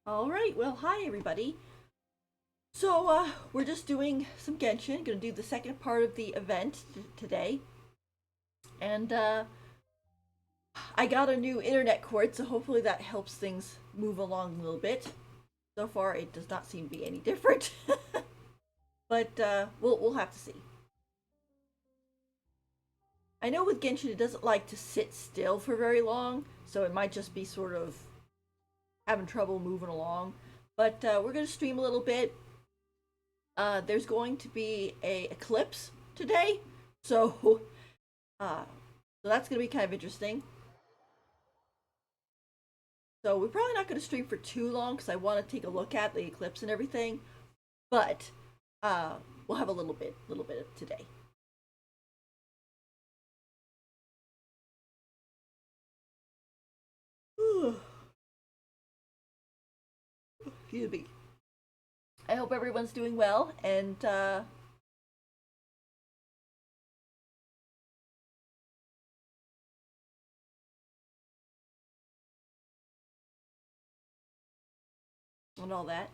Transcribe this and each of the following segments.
All right, well, hi everybody. We're just doing some Genshin. Gonna do the second part of the event today. And I got a new internet cord, so hopefully that helps things move along a little bit. So far, it does not seem to be any different. But we'll have to see. I know with Genshin, it doesn't like to sit still for very long, so it might just be sort of having trouble moving along. But we're gonna stream a little bit. There's going to be a eclipse today, so uh, so that's gonna be kind of interesting. So we're probably not gonna stream for too long because I want to take a look at the eclipse and everything, but uh, we'll have a little bit of today. Excuse me. I hope everyone's doing well and all that.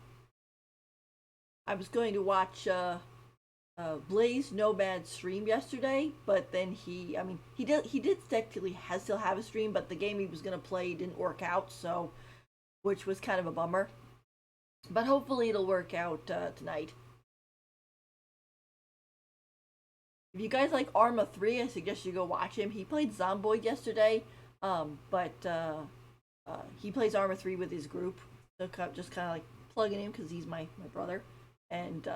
I was going to watch Blaze Nomad stream yesterday, but then he did technically still have a stream, but the game he was gonna play didn't work out, so which was kind of a bummer. But hopefully it'll work out tonight. If you guys like Arma 3, I suggest you go watch him. He played Zomboid yesterday, but he plays Arma 3 with his group. So just kind of like plugging him because he's my brother and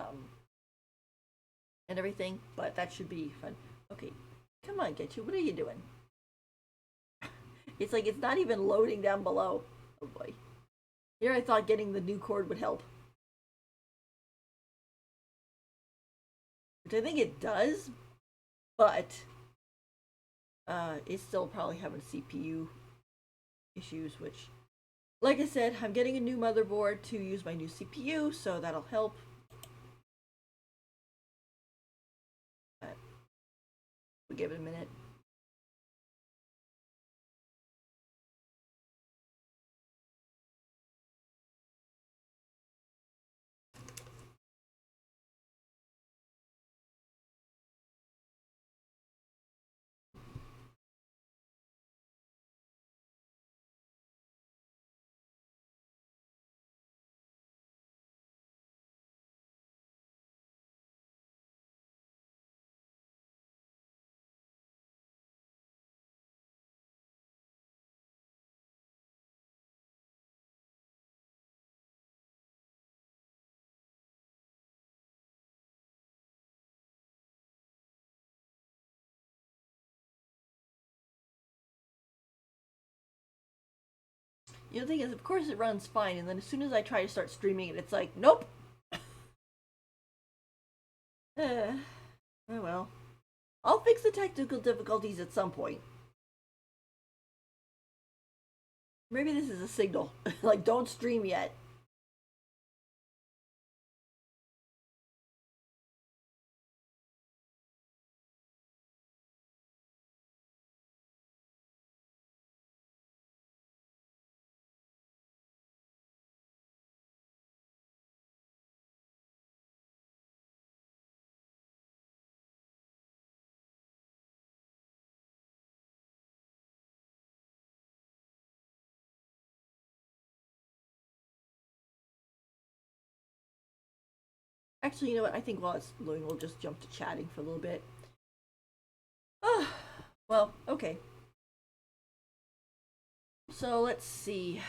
and everything. But that should be fun. Okay, come on, get you. What are you doing? It's like it's not even loading down below. Oh boy. Here I thought getting the new cord would help. Which I think it does, but it's still probably having CPU issues, which, like I said, I'm getting a new motherboard to use my new CPU, so that'll help. But we'll give it a minute. The thing is, of course, it runs fine, and then as soon as I try to start streaming it, it's like, nope. Oh well. I'll fix the technical difficulties at some point. Maybe this is a signal. Like, don't stream yet. Actually, you know what? I think while it's loading, we'll just jump to chatting for a little bit. Ah, well, okay. So let's see.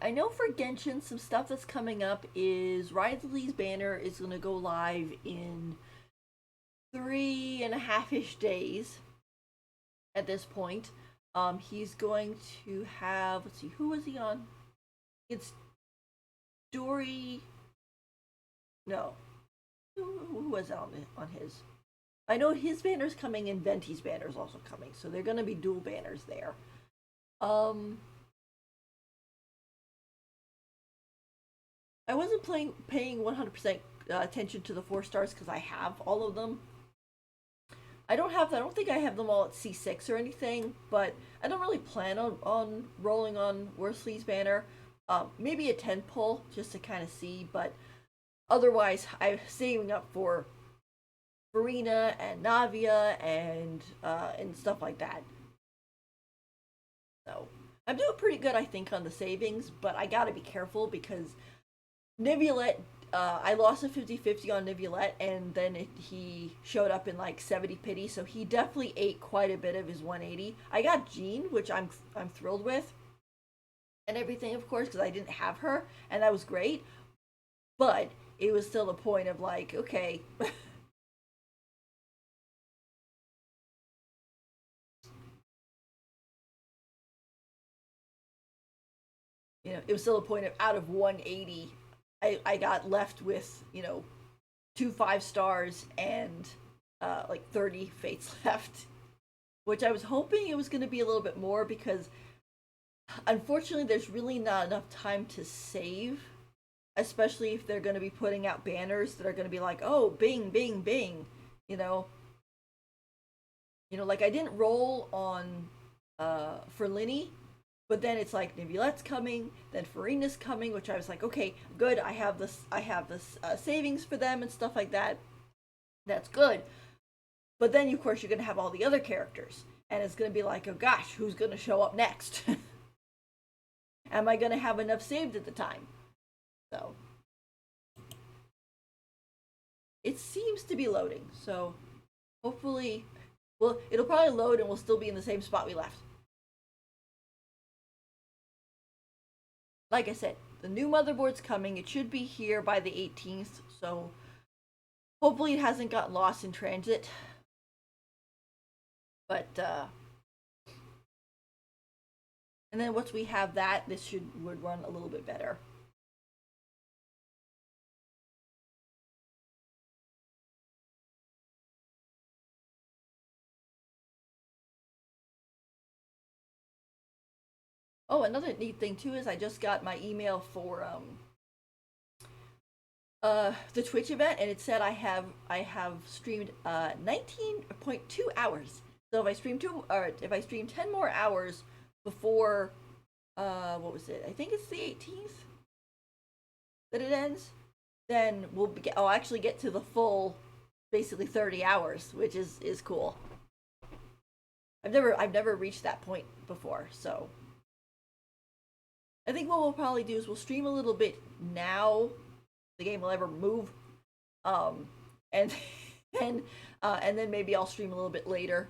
I know for Genshin, some stuff that's coming up is Riley's banner is going to go live in 3.5 ish days at this point. He's going to have, let's see, who was he on? It's Dory. No. Who was on his? I know his banner's coming and Venti's banner's also coming, so they're going to be dual banners there. Um, I wasn't paying 100% attention to the 4 stars because I have all of them. I don't think I have them all at C6 or anything, but I don't really plan on rolling on Worsley's banner. Maybe a 10 pull just to kind of see, but otherwise I'm saving up for Farina and Navia and stuff like that. So I'm doing pretty good, I think, on the savings, but I gotta be careful because Nivulette, I lost a 50-50 on Nivulette, and then he showed up in like 70 pity, so he definitely ate quite a bit of his 180. I got Jean, which I'm thrilled with, and everything, of course, because I didn't have her, and that was great. But it was still a point of like, okay, it was still a point of out of 180, I got left with two 5 stars and like 30 fates left, which I was hoping it was going to be a little bit more because unfortunately there's really not enough time to save, especially if they're going to be putting out banners that are going to be like, oh, bing, bing, bing, you know. Like I didn't roll on for Linny, but then it's like Nivulette's coming, then Farina's coming, which I was like, okay, good. I have this savings for them and stuff like that. That's good. But then of course you're gonna have all the other characters, and it's gonna be like, oh gosh, who's gonna show up next? Am I gonna have enough saved at the time? So it seems to be loading. So hopefully, well, it'll probably load and we'll still be in the same spot we left. Like I said, the new motherboard's coming. It should be here by the 18th, so hopefully it hasn't got lost in transit. But and then once we have that, this would run a little bit better. Oh, another neat thing too is I just got my email for the Twitch event, and it said I have streamed 19.2 hours. So if I stream 10 more hours before what was it? I think it's the 18th that it ends. Then I'll actually get to the full basically 30 hours, which is cool. I've never reached that point before, so I think what we'll probably do is we'll stream a little bit now. The game will ever move, um, and and then maybe I'll stream a little bit later,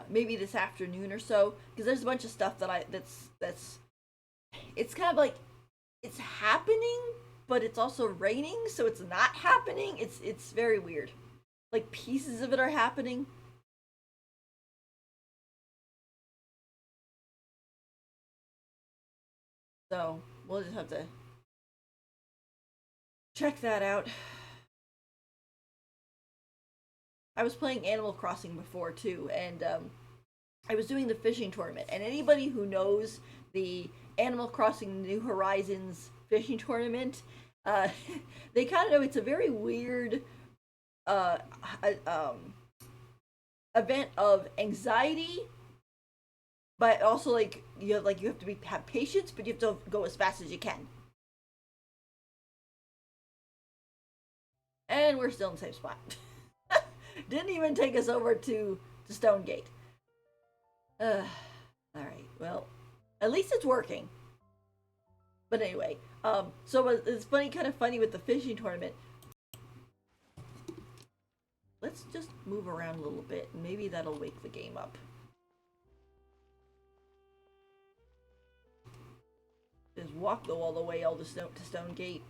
maybe this afternoon or so, because there's a bunch of stuff that's it's kind of like it's happening, but it's also raining, so it's not happening. It's very weird. Like pieces of it are happening. So we'll just have to check that out. I was playing Animal Crossing before too, and I was doing the fishing tournament. And anybody who knows the Animal Crossing New Horizons fishing tournament, uh, they kind of know it's a very weird uh, um, event of anxiety, but also you have to have patience, but you have to go as fast as you can. And we're still in the same spot. Didn't even take us over to Stonegate. All right. Well, at least it's working. But anyway, so it's kind of funny with the fishing tournament. Let's just move around a little bit, and maybe that'll wake the game up. Just walk though all the way to Stonegate.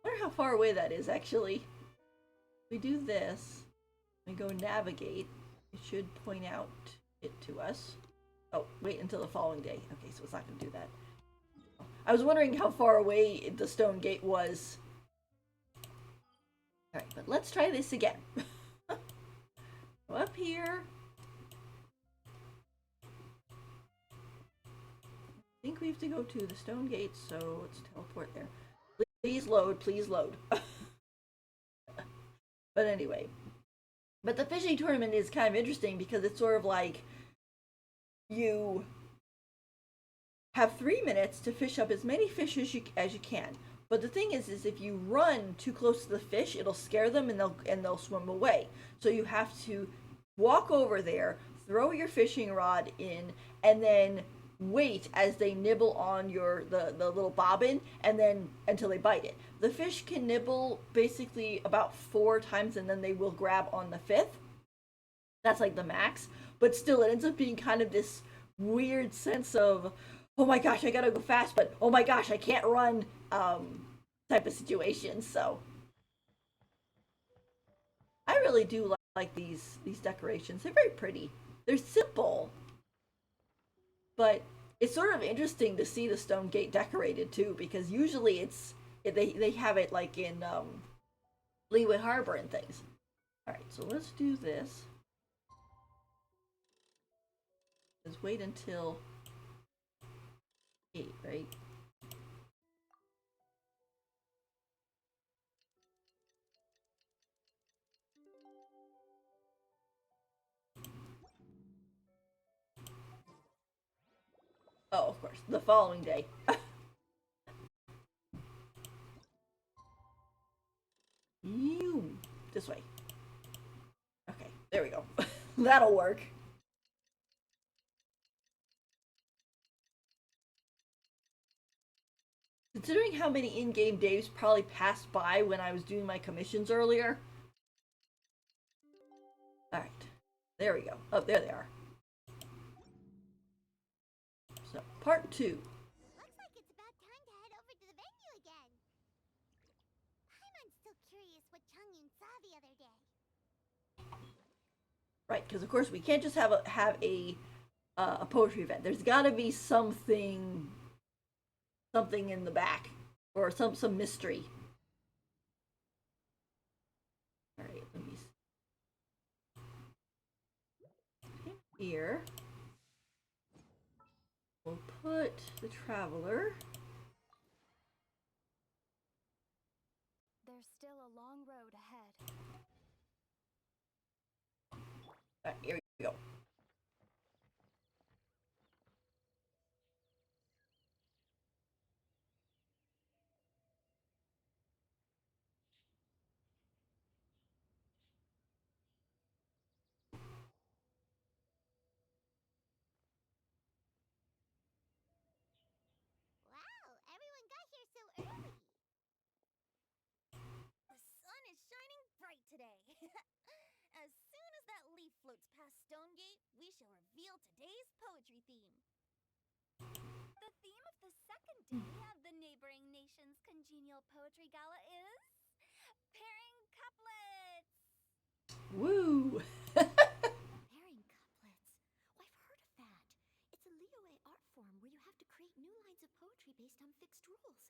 I wonder how far away that is actually. We do this, we go navigate, it should point out it to us. Oh, wait until the following day. Okay, so it's not going to do that. I was wondering how far away the stone gate was. Alright, but let's try this again. Go up here. I think we have to go to the stone gate, so let's teleport there. Please load, please load. But anyway, but the fishing tournament is kind of interesting because it's sort of like you have 3 minutes to fish up as many fish as you can. But the thing is if you run too close to the fish, it'll scare them and they'll swim away. So you have to walk over there, throw your fishing rod in, and then wait as they nibble on the little bobbin, and then until they bite it. The fish can nibble basically about 4 times, and then they will grab on the fifth. That's like the max. But still, it ends up being kind of this weird sense of, oh my gosh, I gotta go fast, but oh my gosh, I can't run, type of situation. So I really do like these decorations. They're very pretty. They're simple, but it's sort of interesting to see the stone gate decorated too, because usually they have it like in Leeway Harbor and things. All right, so let's do this. Let's wait until 8, right? Oh, of course, the following day. You this way. Okay, there we go. That'll work. Considering how many in-game days probably passed by when I was doing my commissions earlier. Alright. There we go. Oh, there they are. So, part 2. Looks like it's about time to head over to the venue again. I'm still curious what Changyun saw the other day. Right, because of course we can't just have a poetry event. There's got to be something in the back, or some mystery. All right, let me see. Here we'll put the traveler. There's still a long road ahead. All right, here we go. Wow, everyone got here so early. The sun is shining bright today. As soon as that leaf floats past Stonegate, we shall reveal today's poetry theme. The theme of the second day of the neighboring nation's congenial poetry gala is pairing couplets. Woo! Pairing couplets. Oh, I've heard of that. It's a Liyue art form where you have to create new lines of poetry based on fixed rules.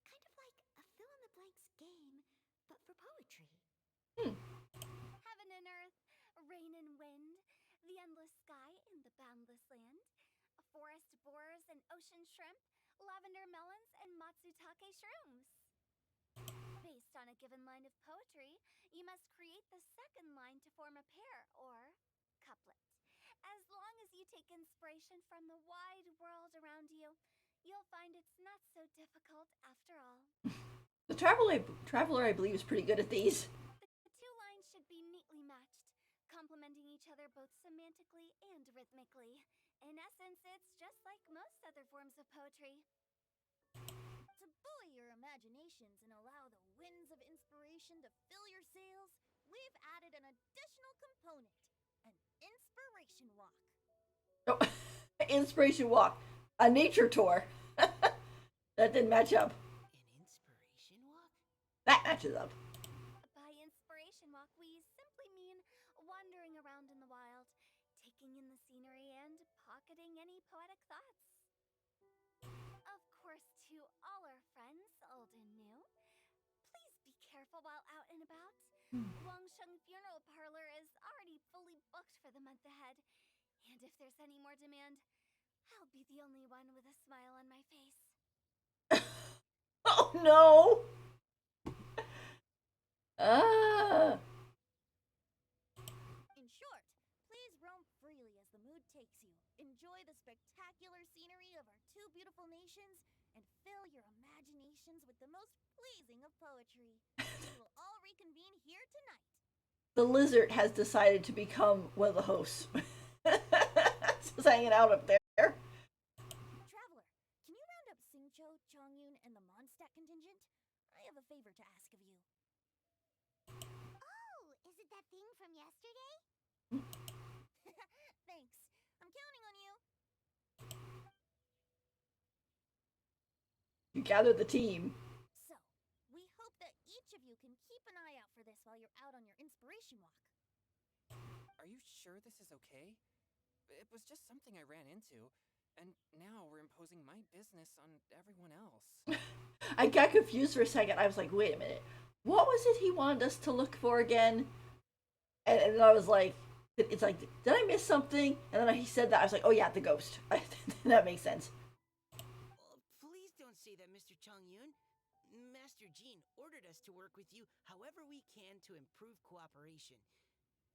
Kind of like a fill in the blanks game, but for poetry. Hmm. Heaven and earth, rain and wind, the endless sky and the boundless land, forest boars and ocean shrimp, lavender melons and matsutake shrooms. Based on a given line of poetry, you must create the second line to form a pair, or couplet. As long as you take inspiration from the wide world around you, you'll find it's not so difficult after all. The traveler, I believe, is pretty good at these. The two lines should be neatly matched, complementing each other both semantically and rhythmically. In essence, it's just like most other forms of poetry. To buoy your imaginations and allow the winds of inspiration to fill your sails, we've added an additional component, an inspiration walk. Oh, inspiration walk, a nature tour. That didn't match up. An inspiration walk? That matches up. By inspiration walk, we simply mean wandering around in the wild, taking in the scenery, and pocketing any poetic thoughts. Of course, to all our friends, old and new, please be careful while out and about. Wangsheng Funeral Parlor is already fully booked for the month ahead, and if there's any more demand, I'll be the only one with a smile on my face. Oh no! Ah. roam freely as the mood takes you. Enjoy the spectacular scenery of our two beautiful nations and fill your imaginations with the most pleasing of poetry. We will all reconvene here tonight. The lizard has decided to become one of the hosts. Just hanging out up there. Traveler, can you round up Singcho, Chongyun, and the Mondstadt contingent? I have a favor to ask of you. Oh, is it that thing from yesterday? Thanks. I'm counting on you. You gather the team. So, we hope that each of you can keep an eye out for this while you're out on your inspiration walk. Are you sure this is okay? It was just something I ran into, and now we're imposing my business on everyone else. I got confused for a second. I was like, wait a minute. What was it he wanted us to look for again? And I was like, it's like, did I miss something? And then he said that. I was like, oh yeah, the ghost. That makes sense. Please don't say that, Mr. Chongyun. Master Jean ordered us to work with you however we can to improve cooperation.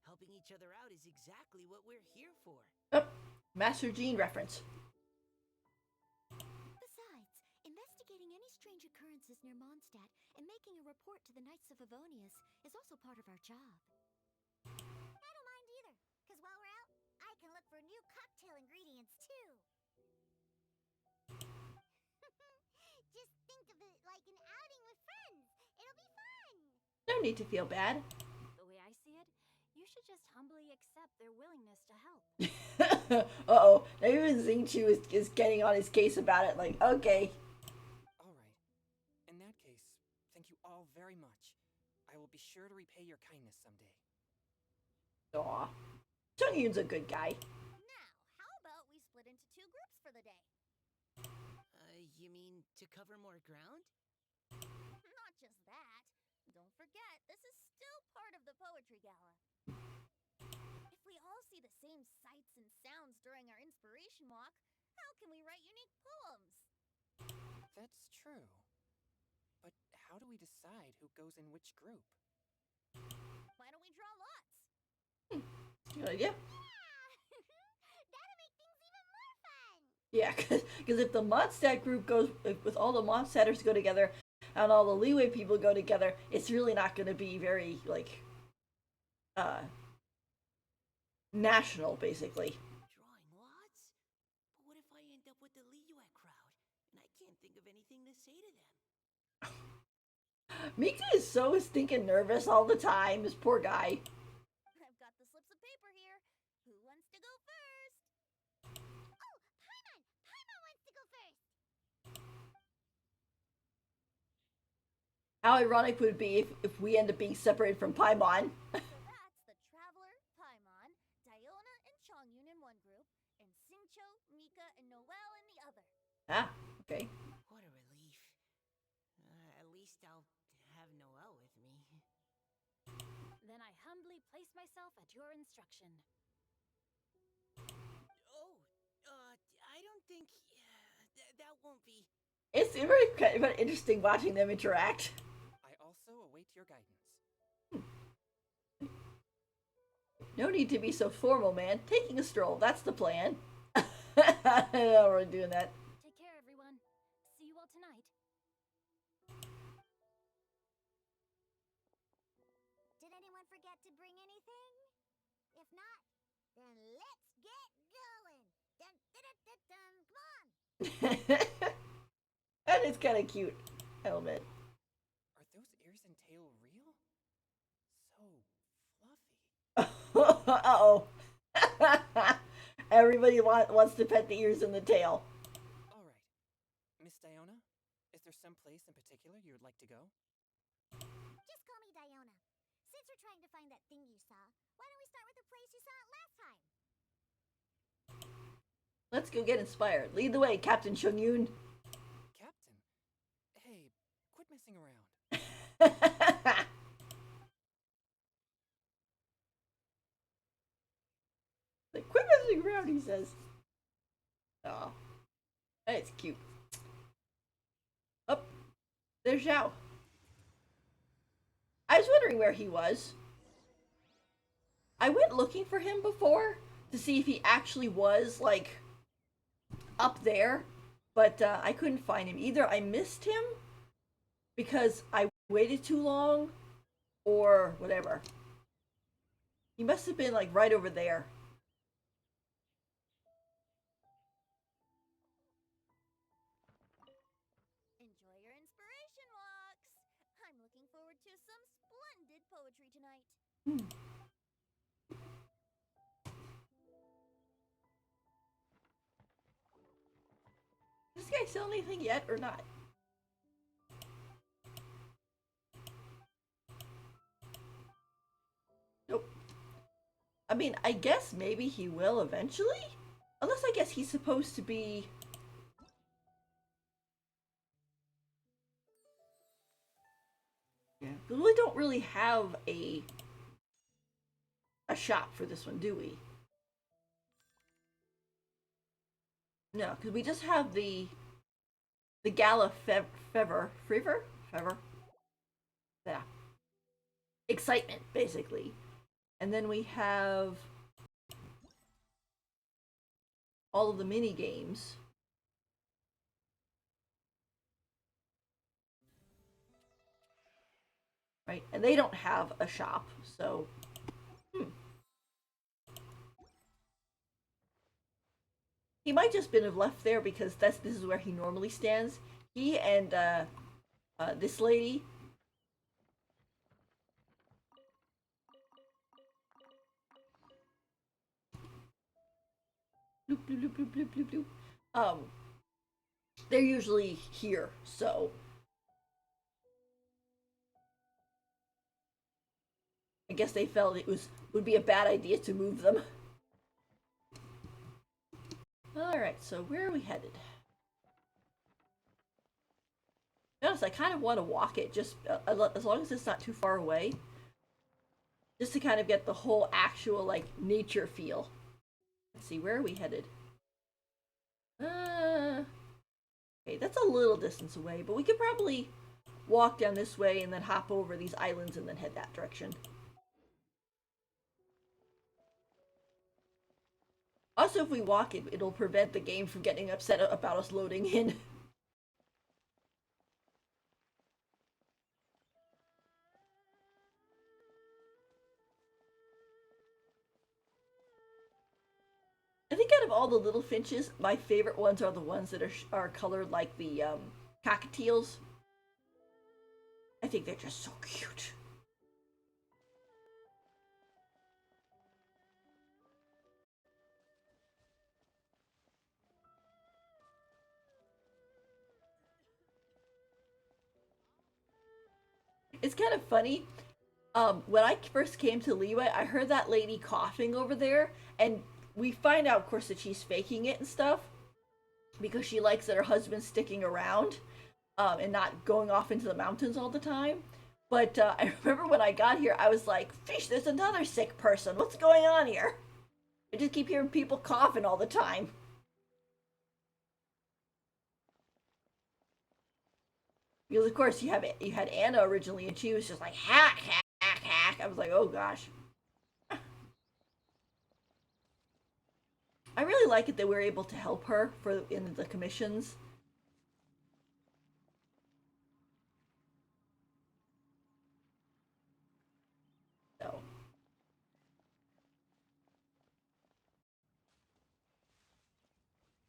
Helping each other out is exactly what we're here for. Oh, Master Jean reference. Besides, investigating any strange occurrences near Mondstadt and making a report to the Knights of Favonius is also part of our job. I don't mind either, because while we're out, I can look for new cocktail ingredients too. Just think of it like an outing with friends. It'll be fun. No need to feel bad. The way I see it, you should just humbly accept their willingness to help. Uh-oh. Now even Xingqiu is getting on his case about it. Like, okay. All right. In that case, thank you all very much. I will be sure to repay your kindness someday. Aw. Chongyun's a good guy. Now, how about we split into two groups for the day? You mean to cover more ground? Not just that. Don't forget, this is still part of the Poetry Gala. If we all see the same sights and sounds during our inspiration walk, how can we write unique poems? That's true. But how do we decide who goes in which group? Why don't we draw lots? Good idea. That'll make things even more fun! Yeah, because if the Mondstadt group goes, with all the Mondstadters go together, and all the Leeway people go together, it's really not going to be very, like, national, basically. Drawing lots? But what if I end up with the Liyue crowd, and I can't think of anything to say to them? Mika is so stinking nervous all the time, this poor guy. I've got the slips of paper here. Who wants to go first? Oh, Paimon! Paimon wants to go first! How ironic would it be if we end up being separated from Paimon? So that's the Traveler, Paimon, Diona, and Chongyun in one group, and Singcho, Mika, and Noelle in the other. Ah, okay. What a relief. At least I'll have Noelle with me. Then I humbly place myself at your instruction. Oh, I don't think... that won't be... It's very kind of interesting watching them interact. I also await your guidance. No need to be so formal, man. Taking a stroll, that's the plan. I'm already doing that. Take care, everyone. See you all tonight. Did anyone forget to bring anything? If not, then let's get going. Dun, dun, dun, dun, dun. Come on. That is kind of cute helmet. Are those ears and tail real? So fluffy. Uh-oh. Everybody wants to pet the ears and the tail. All right. Miss Diona, is there some place in particular you would like to go? Just call me Diona. Since we're trying to find that thing you saw, why don't we start with the place you saw it last time? Let's go get inspired. Lead the way, Captain Chongyun. Captain? Hey, quit messing around. Like, quit messing around, he says. Aw. That's cute. Oh, there's Zhao. I was wondering where he was. I went looking for him before, to see if he actually was like up there, but I couldn't find him. Either I missed him because I waited too long, or whatever. He must have been like right over there. Enjoy your inspiration walks. I'm looking forward to some splendid poetry tonight. Hmm. This guy sell anything yet or not? Nope. I mean, I guess maybe he will eventually. Unless I guess he's supposed to be. Yeah, because we don't really have a shop for this one, do we? No, because we just have the Gala Fever, yeah, excitement basically, and then we have all of the mini games. Right, and they don't have a shop, so he might just been have left there because this is where he normally stands. He and this lady. Bloop, bloop, bloop, bloop, bloop, bloop, they're usually here, so I guess they felt would be a bad idea to move them. All right, so where are we headed? To be honest, I kind of want to walk it, just as long as it's not too far away, just to kind of get the whole actual like nature feel. Let's see, where are we headed? Okay, that's a little distance away, but we could probably walk down this way and then hop over these islands and then head that direction. Also, if we walk it, it'll prevent the game from getting upset about us loading in. I think out of all the little finches, my favorite ones are the ones that are colored like the cockatiels. I think they're just so cute. It's kind of funny. When I first came to Leeway, I heard that lady coughing over there, and we find out, of course, that she's faking it and stuff because she likes that her husband's sticking around and not going off into the mountains all the time. But I remember when I got here, I was like, "Fish, there's another sick person. What's going on here?" I just keep hearing people coughing all the time. Because of course you had Anna originally, and she was just like hack hack hack. I was like, oh gosh. I really like it that we're able to help her for in the commissions. So,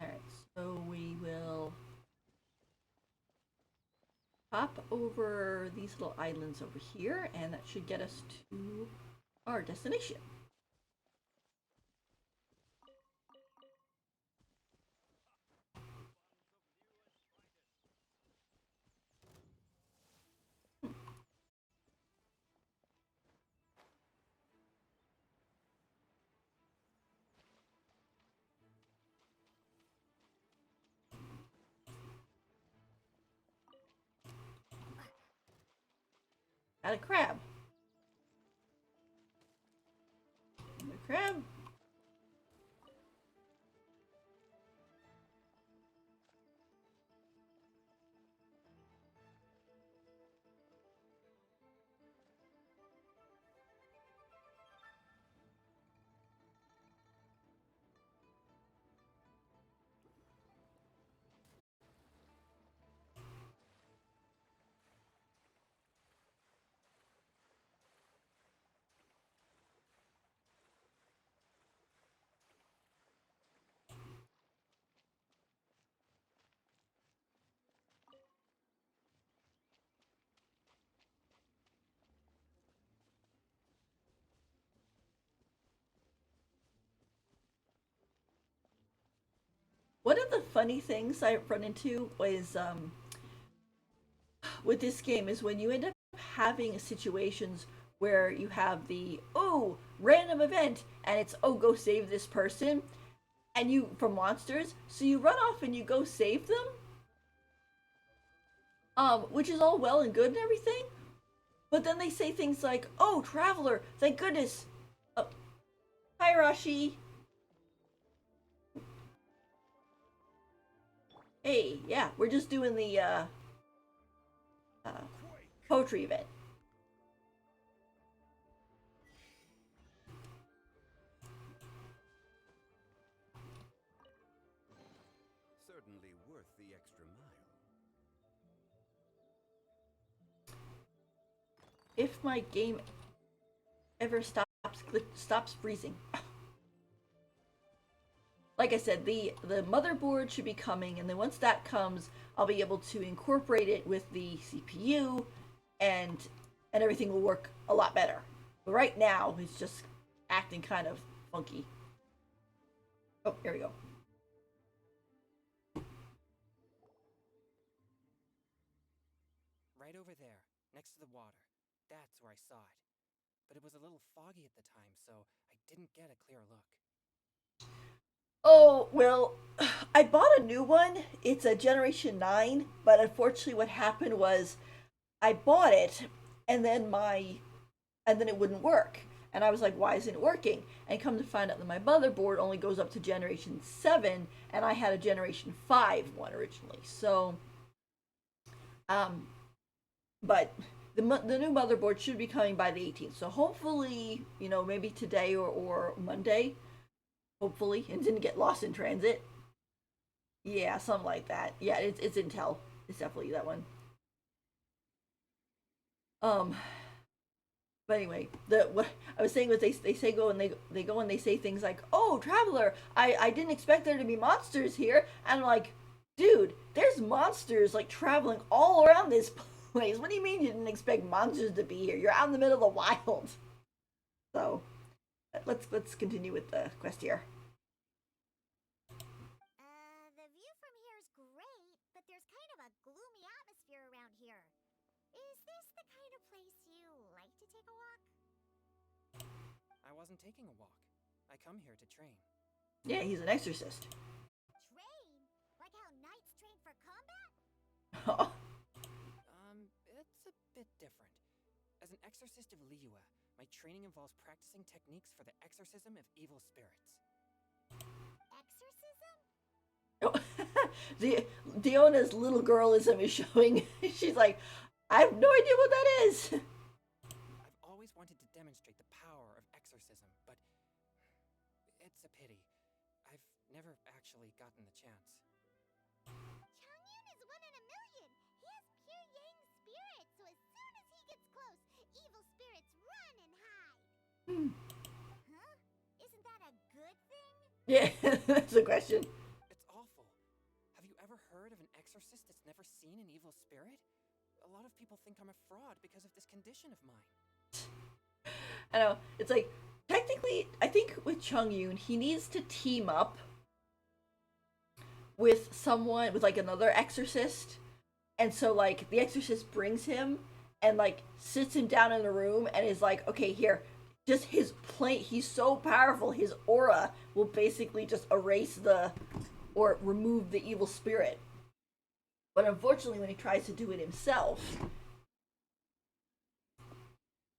all right. So we will hop over these little islands over here, and that should get us to our destination. Got a crab. A crab. One of the funny things I run into was with this game is when you end up having situations where you have the random event and it's go save this person and you from monsters, so you run off and you go save them, which is all well and good and everything, but then they say things like, "Oh, traveler, thank goodness." Uh, Hi, Rashi. Hey, yeah, we're just doing the uh, poetry event. Certainly worth the extra mile. If my game ever stops freezing. Like I said, the motherboard should be coming, and then once that comes, I'll be able to incorporate it with the CPU, and everything will work a lot better. But right now, it's just acting kind of funky. Oh, here we go. Right over there, next to the water. That's where I saw it. But it was a little foggy at the time, so I didn't get a clear look. Oh, well, I bought a new one. It's a Generation 9, but unfortunately what happened was I bought it and then it wouldn't work. And I was like, why isn't it working? And come to find out that my motherboard only goes up to Generation 7 and I had a Generation 5 one originally. So um but the new motherboard should be coming by the 18th. So hopefully, maybe today or Monday, hopefully, and didn't get lost in transit. Yeah, something like that. Yeah, it's Intel. It's definitely that one. Um, but anyway, the what I was saying was they say go and they go and they say things like, "Oh, traveler, I didn't expect there to be monsters here," and I'm like, dude, there's monsters like traveling all around this place. What do you mean you didn't expect monsters to be here? You're out in the middle of the wild. So let's continue with the quest here. The view from here is great, but there's kind of a gloomy atmosphere around here. Is this the kind of place you like to take a walk? I wasn't taking a walk. I come here to train. Yeah, he's an exorcist. Train? Like how knights train for combat? It's a bit different. As an exorcist of Liyue, my training involves practicing techniques for the exorcism of evil spirits. Exorcism? the Diona's little girlism is showing. She's like, I have no idea what that is. I've always wanted to demonstrate the power of exorcism, but it's a pity. I've never actually gotten the chance. Changyun is one in a million. He has pure yang spirit, so as soon as he gets close, evil spirits run and hide. Huh? Isn't that a good thing? Yeah, that's the question. It's awful. Have you ever heard of an exorcist that's never seen an evil spirit? A lot of people think I'm a fraud because of this condition of mine. I know. It's like, technically, I think with Changyun, he needs to team up with someone, with like another exorcist. And so, like, the exorcist brings him and, like, sits him down in a room and is like, okay, here, just his plate, he's so powerful, his aura will basically just erase or remove the evil spirit. But unfortunately, when he tries to do it himself,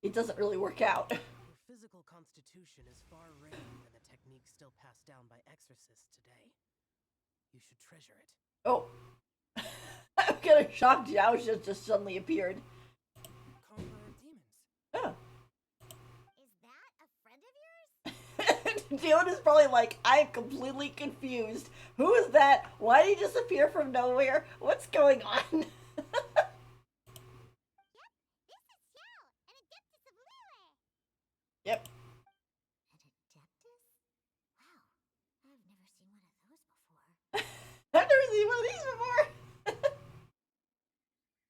it doesn't really work out. Your physical constitution is far rarer than the technique still passed down by exorcists today. You should treasure it. Oh. I'm kind of shocked Zhao just suddenly appeared. Conqueror of demons. Oh. Is that a friend of yours? Diona's probably like, I'm completely confused. Who is that? Why did he just appear from nowhere? What's going on? Yep, this is Xiao, an adeptus of Liyue. Yep. An adeptus? Wow, I've never seen one of those before. I've never seen one of these before.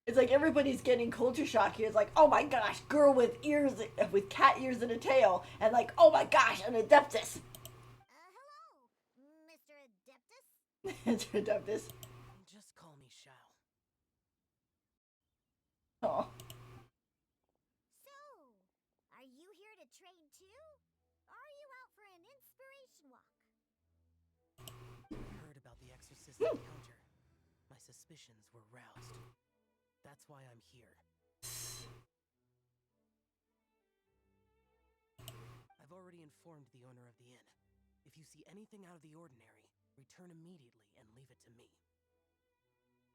It's like everybody's getting culture shock here. It's like, oh my gosh, girl with ears, with cat ears and a tail, and like, oh my gosh, an adeptus. Hello, Mr. Adeptus? To adopt this. Just call me Shao. Oh. So, are you here to train too? Or are you out for an inspiration walk? I heard about the exorcist encounter. My suspicions were roused. That's why I'm here. I've already informed the owner of the inn. If you see anything out of the ordinary, return immediately and leave it to me.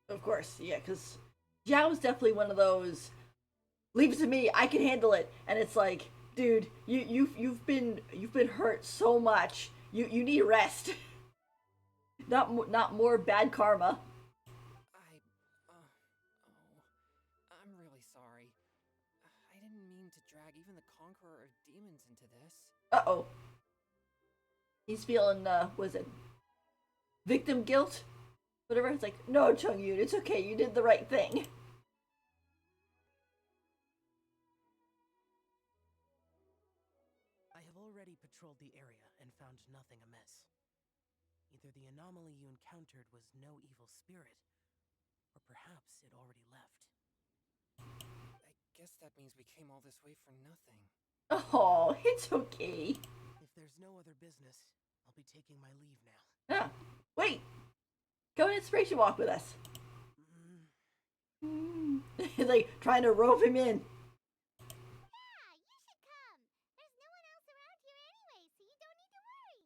Of course, yeah, because Zhao's definitely one of those. Leave it to me. I can handle it. And it's like, dude, you've been hurt so much. You need rest. Not more bad karma. I'm really sorry. I didn't mean to drag even the Conqueror of Demons into this. Uh-oh. He's feeling, was it victim guilt? Whatever. It's like, no, Chung-Yoon, it's okay. You did the right thing. I have already patrolled the area and found nothing amiss. Either the anomaly you encountered was no evil spirit, or perhaps it already left. I guess that means we came all this way for nothing. Oh, it's okay. If there's no other business, I'll be taking my leave now. Ah, wait. Go on inspiration walk with us. Like trying to rope him in. Yeah, you should come. There's no one else around here anyway, so you don't need to worry.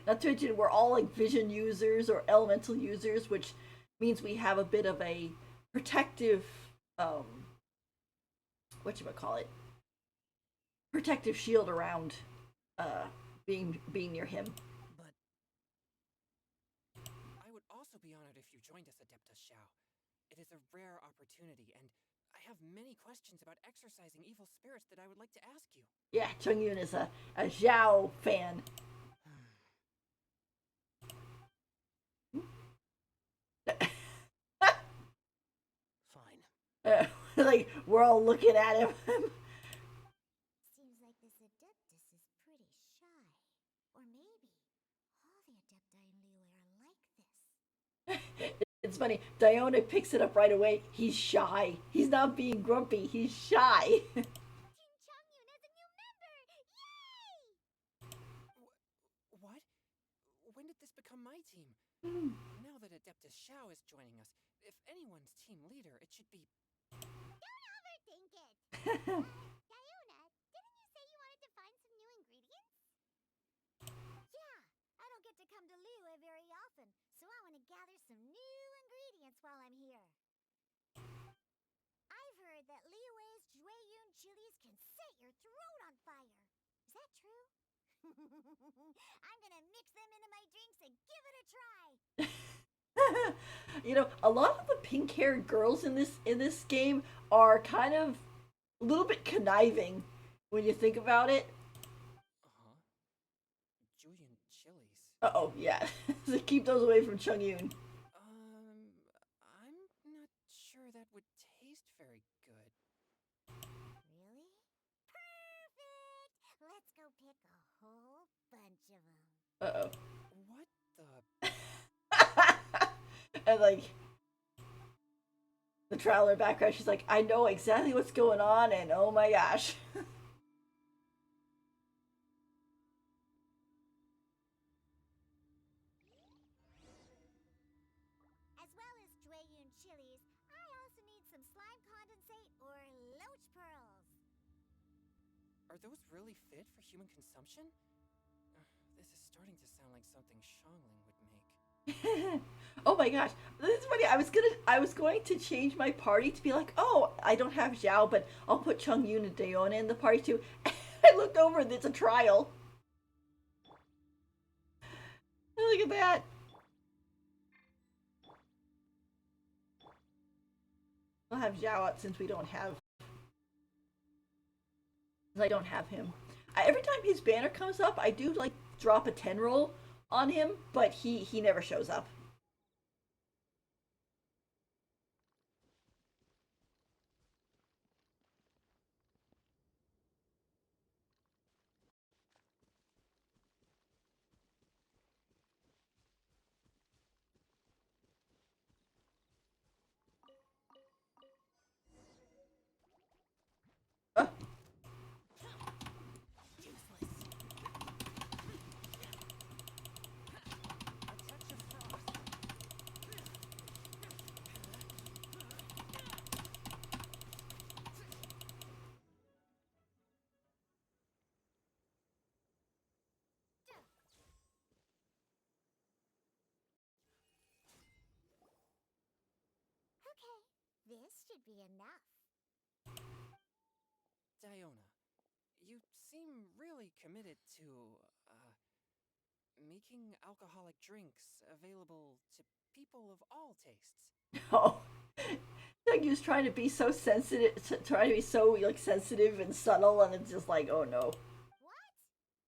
Not to mention we're all like vision users or elemental users, which means we have a bit of a protective whatchamacallit? Protective shield around being near him. But I would also be honored if you joined us, Adeptus Shao. It is a rare opportunity, and I have many questions about exorcising evil spirits that I would like to ask you. Yeah, Chung-Yoon is a Zhao fan. fine. Like we're all looking at him. Seems like this Adeptus is pretty shy. Or maybe all the Adepti in Liyue are like this. It's funny. Diona picks it up right away. He's shy. He's not being grumpy. He's shy. Team Chung-Yoon has a new member! Yay! What? When did this become my team? Now that Adeptus Shao is joining us, if anyone's team leader, it should be... Don't overthink it! Diona, didn't you say you wanted to find some new ingredients? Yeah, I don't get to come to Liyue very often, so I want to gather some new ingredients while I'm here. I've heard that Liyue's Jueyun chilies can set your throat on fire. Is that true? I'm gonna mix them into my drinks and give it a try. You know, a lot of the pink-haired girls in this game are kind of a little bit conniving when you think about it. Uh-huh. Julian chilies. Uh-oh, yeah. So keep those away from Chung-Yoon. I'm not sure that would taste very good. Really? Perfect! Let's go pick a whole bunch of them. Uh-oh. What the... And like the traveler background, she's like, I know exactly what's going on, and oh my gosh. As well as Jueyun chilies, I also need some slime condensate or loach pearls. Are those really fit for human consumption? This is starting to sound like something Xiangling would make. Oh my gosh, this is funny. I was going to change my party to be like, oh, I don't have Zhao, but I'll put Chung-Yoon and Diona in the party too. I looked over and it's a trial. Look at that. I'll have Zhao up since we don't have. I don't have him. Every time his banner comes up, I do like drop a 10 roll on him, but he never shows up. Okay, this should be enough. Diona, you seem really committed to, making alcoholic drinks available to people of all tastes. Oh, like he was trying to be so sensitive, trying to be so like sensitive and subtle, and it's just like, oh no. What?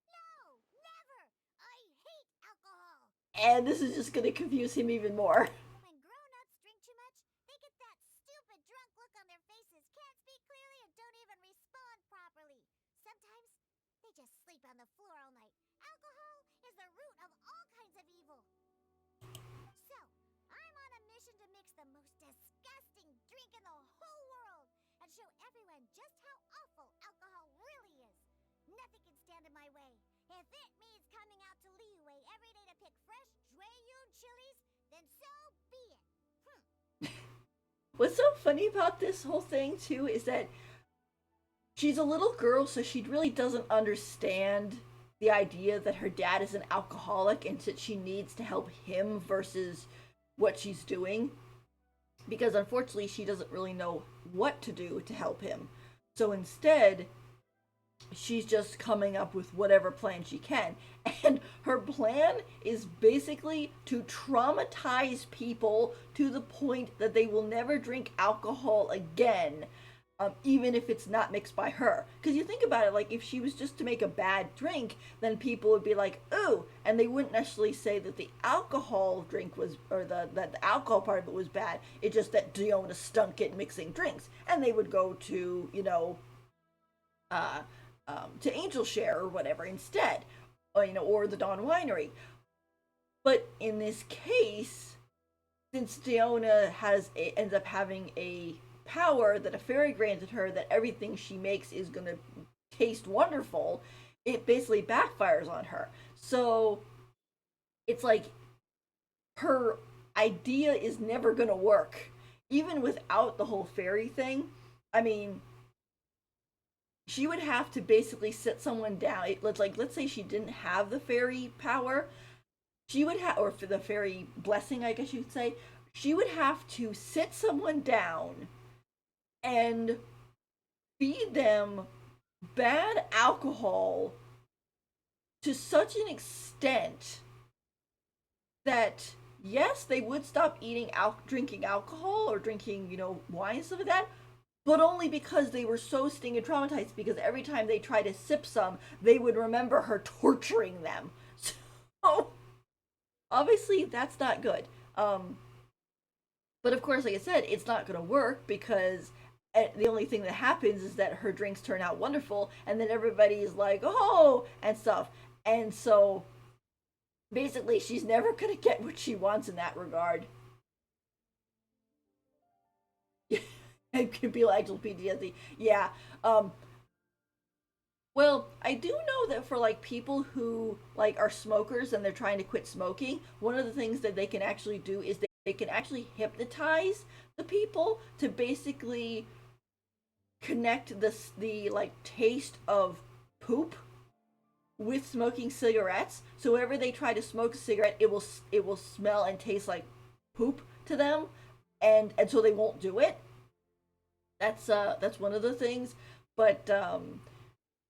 No, never! I hate alcohol! And this is just gonna confuse him even more. When grown-ups drink too much, they get that stupid drunk look on their faces, can't speak clearly, and don't even respond properly. Sometimes, they just sleep on the floor all night. Alcohol is the root of all kinds of evil. So, I'm on a mission to mix the most disgusting drink in the whole world and show everyone just how awful alcohol really is. Nothing can stand in my way. If it means coming out to Liyue every day to pick fresh Jueyun chilies, then so be it. What's so funny about this whole thing too is that she's a little girl, so she really doesn't understand the idea that her dad is an alcoholic and that she needs to help him versus what she's doing. Because unfortunately, she doesn't really know what to do to help him. So instead, she's just coming up with whatever plan she can. And her plan is basically to traumatize people to the point that they will never drink alcohol again, even if it's not mixed by her. Because you think about it, like if she was just to make a bad drink, then people would be like, ooh, and they wouldn't necessarily say that the alcohol drink was, or that the alcohol part of it was bad. It's just that Diona stunk at mixing drinks. And they would go to, to Angel Share or whatever instead, or the Dawn Winery. But in this case, since Diona ends up having a power that a fairy granted her that everything she makes is gonna taste wonderful, it basically backfires on her. So it's like her idea is never gonna work, even without the whole fairy thing. I mean, she would have to basically sit someone down. Let's say she didn't have the fairy power, she would have, or for the fairy blessing, I guess you'd say, she would have to sit someone down and feed them bad alcohol to such an extent that yes, they would stop drinking alcohol or drinking, wine and stuff like that, but only because they were so sting and traumatized, because every time they tried to sip some, they would remember her torturing them. So obviously that's not good. But of course, like I said, it's not going to work because the only thing that happens is that her drinks turn out wonderful, and then everybody's like, oh, and stuff. And so basically, she's never going to get what she wants in that regard. It could be like PTSD. Yeah. Well, I do know that for like people who like are smokers and they're trying to quit smoking, one of the things that they can actually do is they can actually hypnotize the people to basically connect the like taste of poop with smoking cigarettes. So whenever they try to smoke a cigarette, it will smell and taste like poop to them, and so they won't do it. That's one of the things, but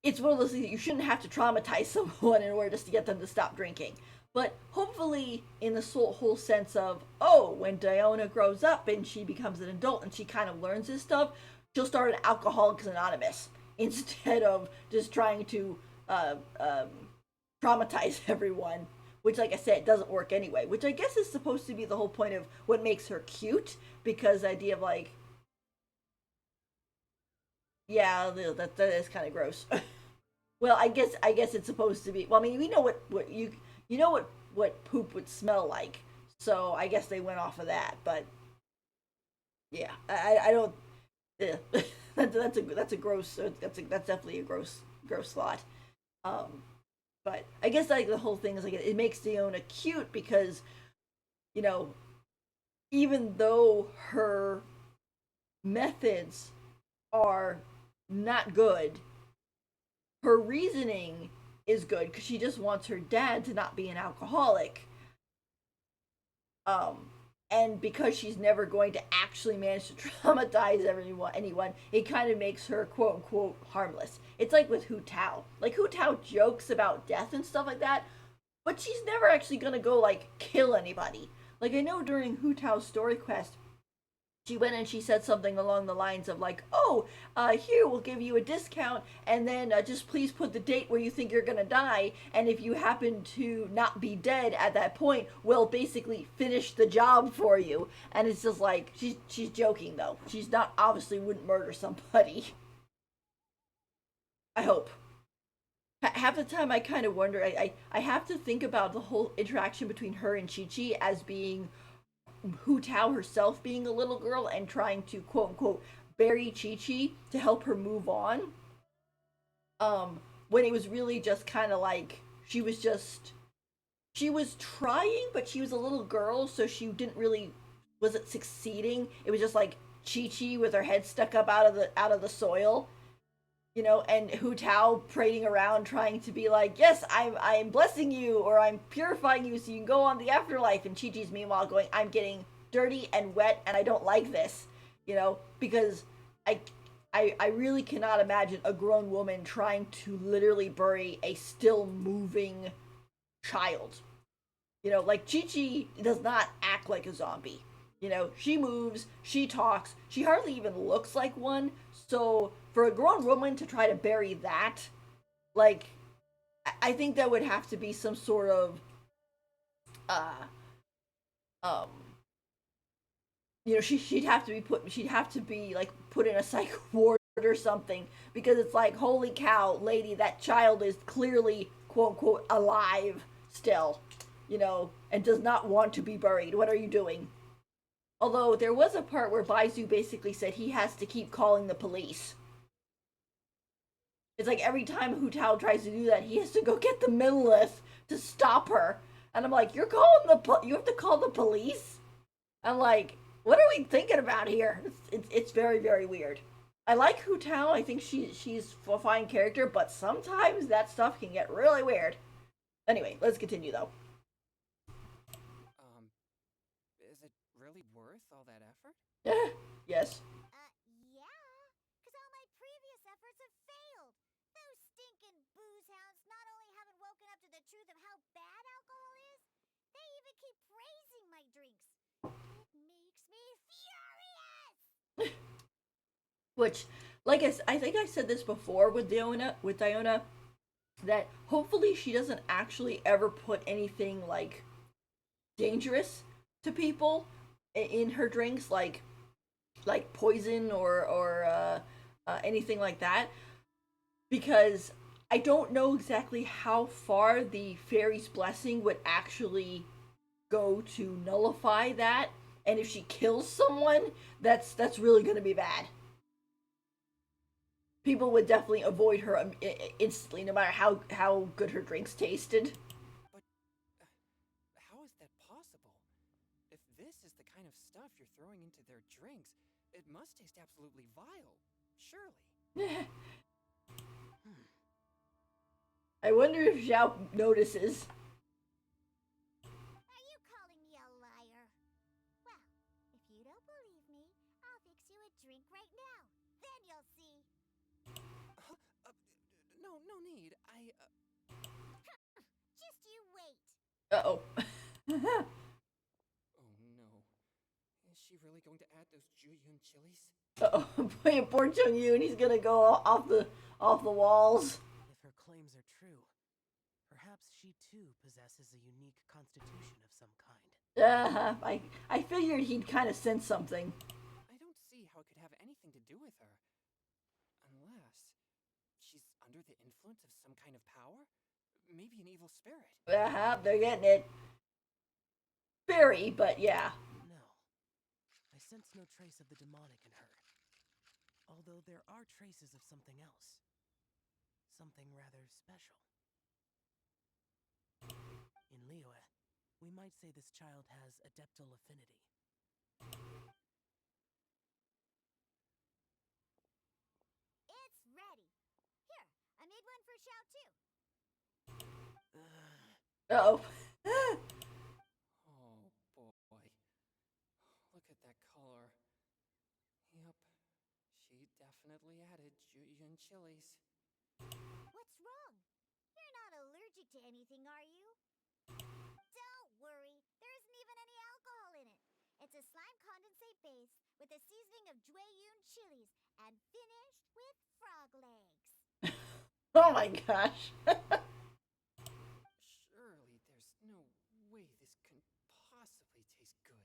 it's one of those things that you shouldn't have to traumatize someone in order just to get them to stop drinking. But hopefully, in the whole sense of, oh, when Diona grows up and she becomes an adult and she kind of learns this stuff, she'll start an Alcoholics Anonymous instead of just trying to traumatize everyone. Which, like I said, doesn't work anyway. Which I guess is supposed to be the whole point of what makes her cute, because the idea of like, yeah, that is kind of gross. Well, I guess it's supposed to be. Well, I mean, we know what you know what poop would smell like, so I guess they went off of that. But yeah, I don't. Yeah. that's a gross. That's definitely a gross thought. But I guess like the whole thing is like it makes Diona cute because, you know, even though her methods are not good, her reasoning is good because she just wants her dad to not be an alcoholic. and because she's never going to actually manage to traumatize anyone, it kind of makes her quote unquote harmless. It's like with Hu Tao. Like Hu Tao jokes about death and stuff like that, but she's never actually gonna go like kill anybody. Like I know during Hu Tao's story quest, she went and she said something along the lines of like, "Oh, here we'll give you a discount, and then just please put the date where you think you're gonna die, and if you happen to not be dead at that point, we'll basically finish the job for you." And it's just like she's joking though. She's not obviously wouldn't murder somebody. I hope. Half the time I kind of wonder. I have to think about the whole interaction between her and Chi Chi as being Hu Tao herself being a little girl and trying to quote unquote bury Chi Chi to help her move on. When it was really just kind of like she was trying, but she was a little girl, so she didn't really wasn't succeeding. It was just like Chi Chi with her head stuck up out of the soil, and Hu Tao parading around trying to be like, yes, I'm blessing you or I'm purifying you so you can go on the afterlife, and Chi Chi's meanwhile going, I'm getting dirty and wet and I don't like this, because I I really cannot imagine a grown woman trying to literally bury a still moving child. Like Chi Chi does not act like a zombie. She moves, she talks, she hardly even looks like one. So for a grown woman to try to bury that, like, I think that would have to be some sort of, uh, um, she'd have to be like put in a psych ward or something, because it's like, holy cow, lady, that child is clearly quote unquote alive still, and does not want to be buried. What are you doing? Although there was a part where Baizu basically said he has to keep calling the police. It's like every time Hu Tao tries to do that, he has to go get the Menelith to stop her. And I'm like, you have to call the police? I'm like, what are we thinking about here? It's very, very weird. I like Hu Tao. I think she's a fine character, but sometimes that stuff can get really weird. Anyway, let's continue though. Is it really worth all that effort? Yes. Yeah, because all my previous efforts have failed. Those stinking booze hounds not only haven't woken up to the truth of how bad alcohol is, they even keep praising my drinks. It makes me furious! Which, like I think I said this before with Diona, that hopefully she doesn't actually ever put anything like dangerous to people in her drinks, like poison or anything like that, because I don't know exactly how far the fairy's blessing would actually go to nullify that, and if she kills someone, that's really going to be bad. People would definitely avoid her instantly, no matter how good her drinks tasted. But how is that possible? If this is the kind of stuff you're throwing into their drinks, it must taste absolutely vile. Surely. I wonder if Zhao notices. Are you calling me a liar? Well, if you don't believe me, I'll fix you a drink right now. Then you'll see. No need. Just you wait. Uh-oh. Oh no. Is she really going to add those Juyun chilies? Uh-oh. Poor Chung Yoon, he's gonna go off the walls. If her claims are true, perhaps she too possesses a unique constitution of some kind. I figured he'd kind of sense something. I don't see how it could have anything to do with her. Unless she's under the influence of some kind of power? Maybe an evil spirit. They're getting it. Very, but yeah. No. I sense no trace of the demonic in her. Although there are traces of something else. Something rather special. In Liyue, we might say this child has adeptal affinity. It's ready. Here, I made one for Xiao too. Uh-oh. Oh boy. definitely added Julian chilies. What's wrong? You're not allergic to anything, are you? Don't worry, there isn't even any alcohol in it. It's a slime condensate base with a seasoning of Jueyun chilies and finished with frog legs. Oh my gosh. Surely there's no way this can possibly taste good.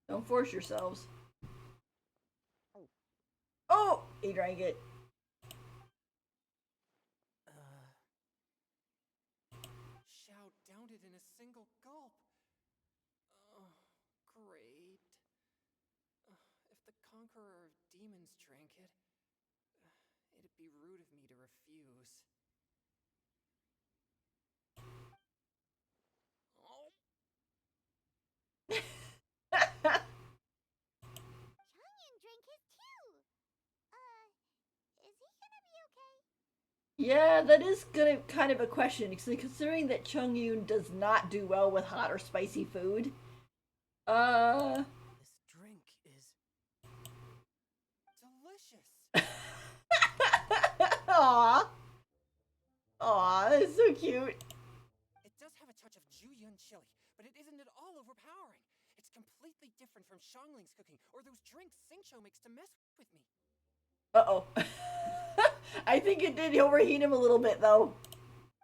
Don't force yourselves. Oh, he drank it. Xiao downed it in a single gulp. Oh, great. If the Conqueror of Demons drank it, it'd be rude of me to refuse. Oh. Chongyun drank his too. Is he gonna be okay? Yeah, that is gonna kind of a question, considering that Chung Yoon does not do well with hot or spicy food. This drink is. Delicious! Aww. Aw, that's so cute. It does have a touch of Julian chili, but it isn't at all overpowering. It's completely different from Xiangling's cooking or those drinks Xingqiu makes to mess with me. Uh-oh. I think it did overheat him a little bit, though.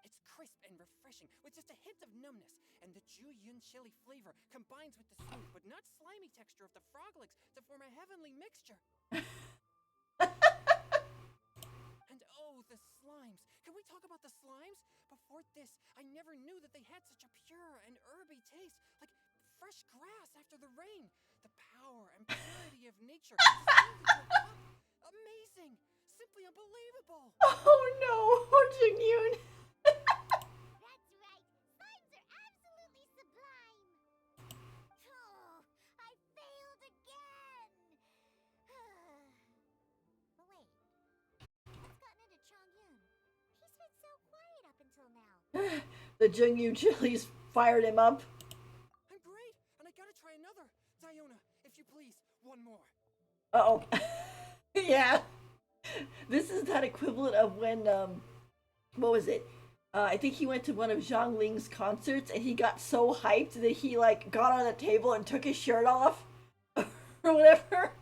It's crisp and refreshing, with just a hint of numbness, and the Julian chili flavor combines with the smooth but not slimy texture of the frog legs to form a heavenly mixture. And oh, the slimes. Can we talk about the slimes? Before this, I never knew that they had such a pure and herby taste, like fresh grass after the rain. The power and purity of nature distilled into a cup. Amazing! Simply unbelievable! Oh no, Chung Yoon. That's right. Slimes are absolutely sublime. Oh, I failed again. But wait, what's gotten into Chongyun? He's been so quiet up until now. The Chung Yoon chilies fired him up. I'm great, and I gotta try another. Diona, if you please, one more. Uh-oh. Yeah. This is that equivalent of when, what was it? I think he went to one of Zhang Ling's concerts and he got so hyped that he, like, got on the table and took his shirt off or whatever.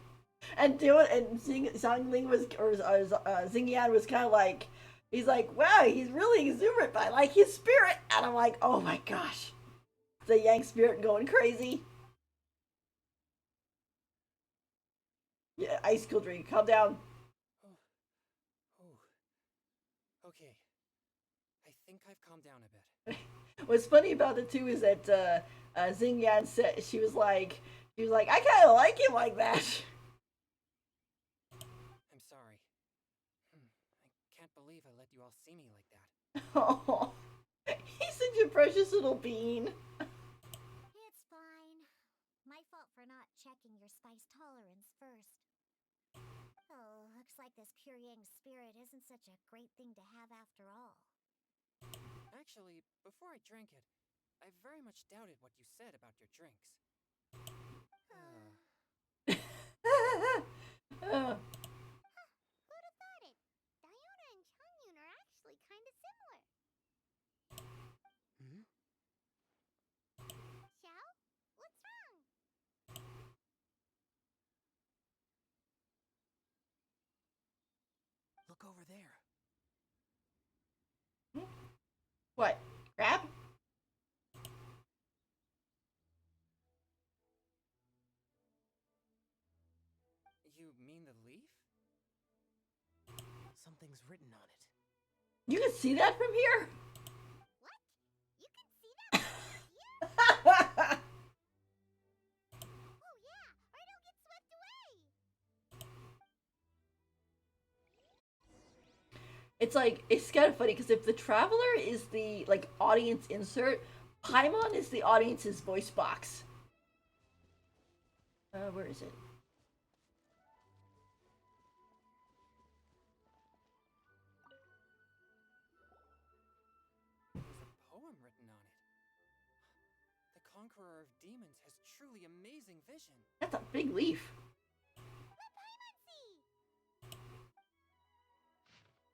And Zhang Ling was, or Xingyan was kind of like, he's like, wow, he's really exuberant, but I like his spirit. And I'm like, oh my gosh. The Yang spirit going crazy. Yeah, ice cool drink. Calm down. Okay. I think I've calmed down a bit. What's funny about it too is that Xingyan said she was like, I kind of like him like that. I'm sorry. I can't believe I let you all see me like that. Oh, he's such a precious little bean. It's fine. My fault for not checking your spice tolerance first. Oh, looks like this pure yang spirit isn't such a great thing to have after all. Actually, before I drank it, I very much doubted what you said about your drinks. Who'd have thought it? Diona and Chongyun are actually kind of similar. Xiao? What's wrong? Look over there. What? Crab? You mean the leaf? Something's written on it. You can see that from here? What? You can see that from here? Oh yeah, or it'll get swept away. It's like, it's kind of funny because if the Traveler is the, like, audience insert, Paimon is the audience's voice box. Where is it? There's a poem written on it. The Conqueror of Demons has truly amazing vision. That's a big leaf. Let Paimon see.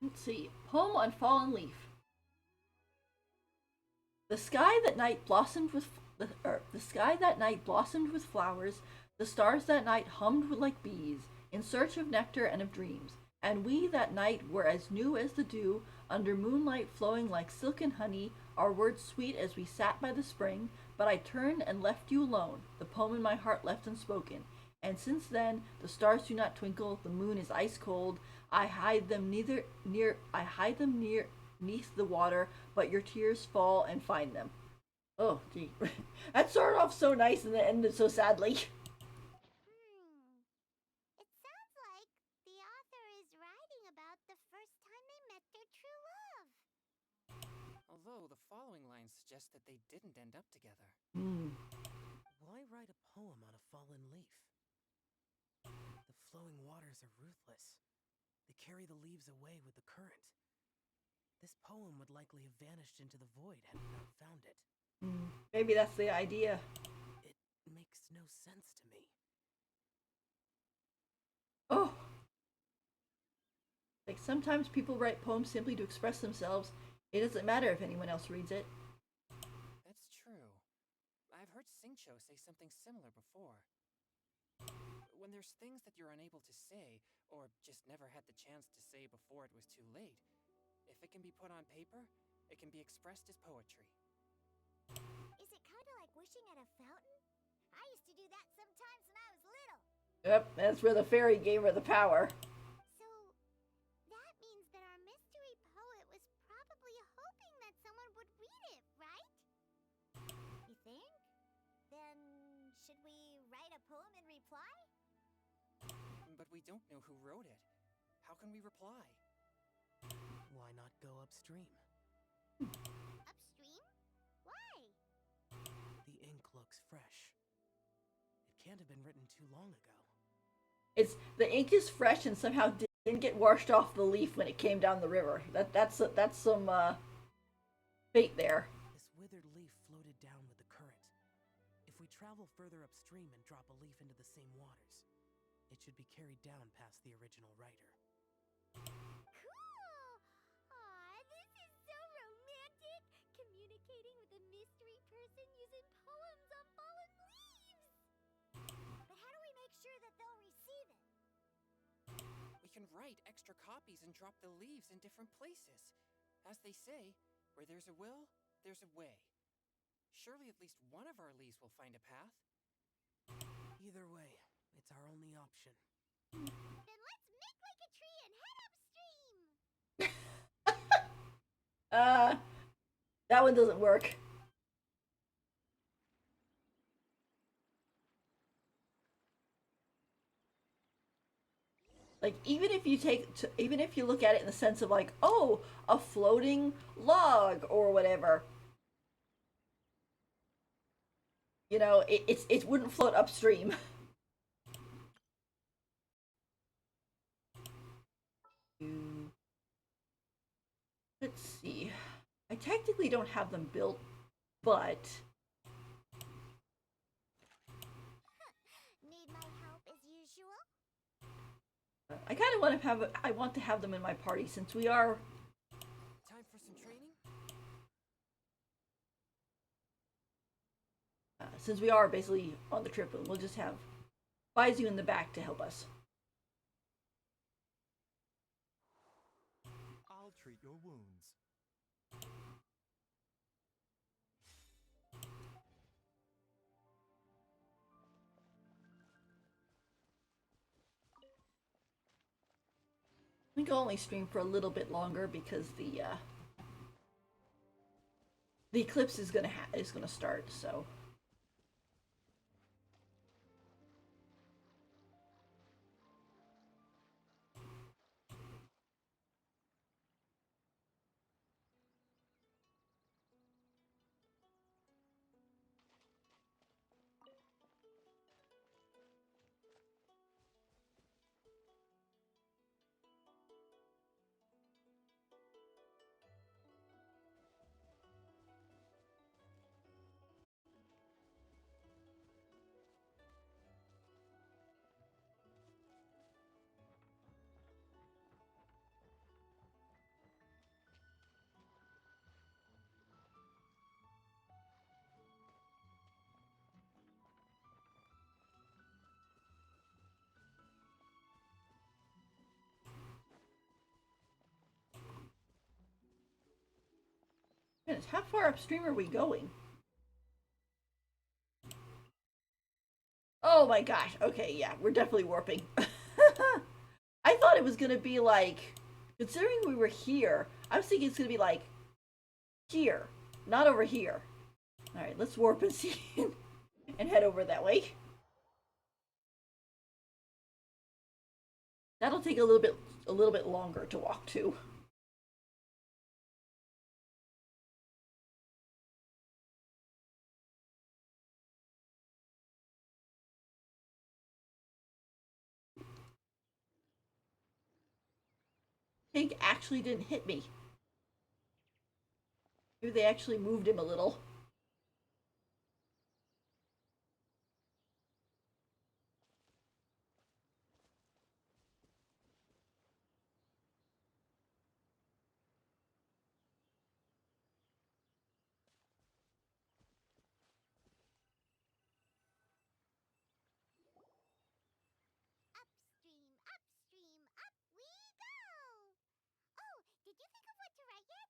Let's see. Poem on Fallen Leaf. The sky that night blossomed with the sky that night blossomed with flowers. The stars that night hummed like bees in search of nectar and of dreams. And we that night were as new as the dew, under moonlight flowing like silk and honey, our words sweet as we sat by the spring. But I turned and left you alone, the poem in my heart left unspoken. And since then, the stars do not twinkle, the moon is ice cold. I hide them near neath the water, but your tears fall and find them. Oh, gee. That started off so nice and then ended so sadly. It sounds like the author is writing about the first time they met their true love. Although the following lines suggest that they didn't end up together. Why write a poem on a fallen leaf? The flowing waters are ruthless. They carry the leaves away with the current. This poem would likely have vanished into the void had we not found it. Maybe that's the idea. It makes no sense to me. Oh. Like sometimes people write poems simply to express themselves. It doesn't matter if anyone else reads it. That's true. I've heard Singcho say something similar before. When there's things that you're unable to say, or just never had the chance to say before it was too late, if it can be put on paper, it can be expressed as poetry. Is it kind of like wishing at a fountain? I used to do that sometimes when I was little. Yep, that's where the fairy gave her the power. So, that means that our mystery poet was probably hoping that someone would read it, right? You think? Then, should we write a poem in reply? But we don't know who wrote it. How can we reply? Why not go upstream? Upstream? Why? The ink looks fresh. It can't have been written too long ago. It's the ink is fresh and somehow didn't get washed off the leaf when it came down the river. That's some fate there. This withered leaf floated down with the current. If we travel further upstream and drop a leaf into the same waters, it should be carried down past the original writer. Cool! Aw, this is so romantic! Communicating with a mystery person using poems on fallen leaves! But how do we make sure that they'll receive it? We can write extra copies and drop the leaves in different places. As they say, where there's a will, there's a way. Surely at least one of our leaves will find a path. Either way, it's our only option. Then let's make like a tree and head upstream! That one doesn't work. Like even if you look at it in the sense of like, oh, a floating log or whatever, you know, it wouldn't float upstream. Let's see. I technically don't have them built, but Need my help as usual? I kind of want to have. I want to have them in my party since we are. Time for some training? Since we are basically on the trip, we'll just have Baizu in the back to help us. I'll treat your wounds. I think I'll only stream for a little bit longer because the eclipse is gonna start. So. Goodness, how far upstream are we going? Oh my gosh. Okay, yeah, we're definitely warping. I thought it was gonna be like, considering we were here, I was thinking it's gonna be like here, not over here. All right, let's warp and see and head over that way. That'll take a little bit longer to walk to. Pig actually didn't hit me. Maybe they actually moved him a little. Upstream, upstream, up we go! Oh, did you think of what to write yet?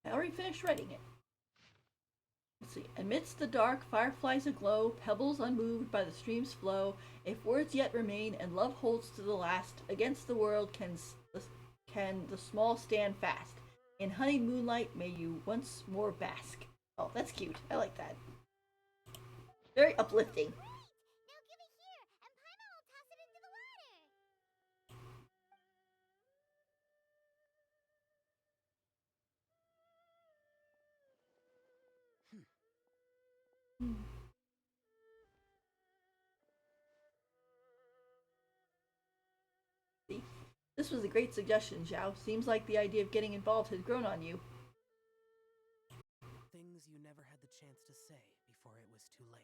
I already finished writing it. Let's see. Amidst the dark, fireflies aglow, pebbles unmoved by the stream's flow. If words yet remain and love holds to the last, against the world can the small stand fast. In honeyed moonlight, may you once more bask. Oh, that's cute. I like that. Very uplifting. Right! Now give it here, and Paimon will toss it into the water! See? This was a great suggestion, Zhao. Seems like the idea of getting involved has grown on you. Things you never had the chance to say before it was too late.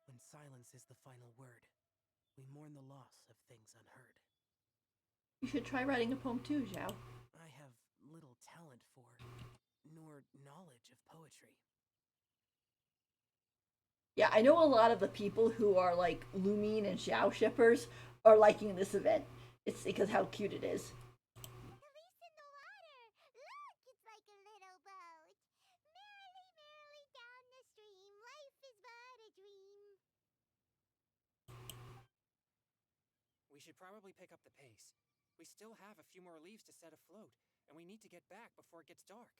When silence is the final word, we mourn the loss of things unheard. You should try writing a poem too, Zhao. I have little talent for, nor knowledge of poetry. Yeah, I know a lot of the people who are like Lumine and Xiao shippers are liking this event. It's because how cute it is. The leaf's in the water! Look, it's like a little boat! Merrily, merrily down the stream, life is but a dream. We should probably pick up the pace. We still have a few more leaves to set afloat, and we need to get back before it gets dark.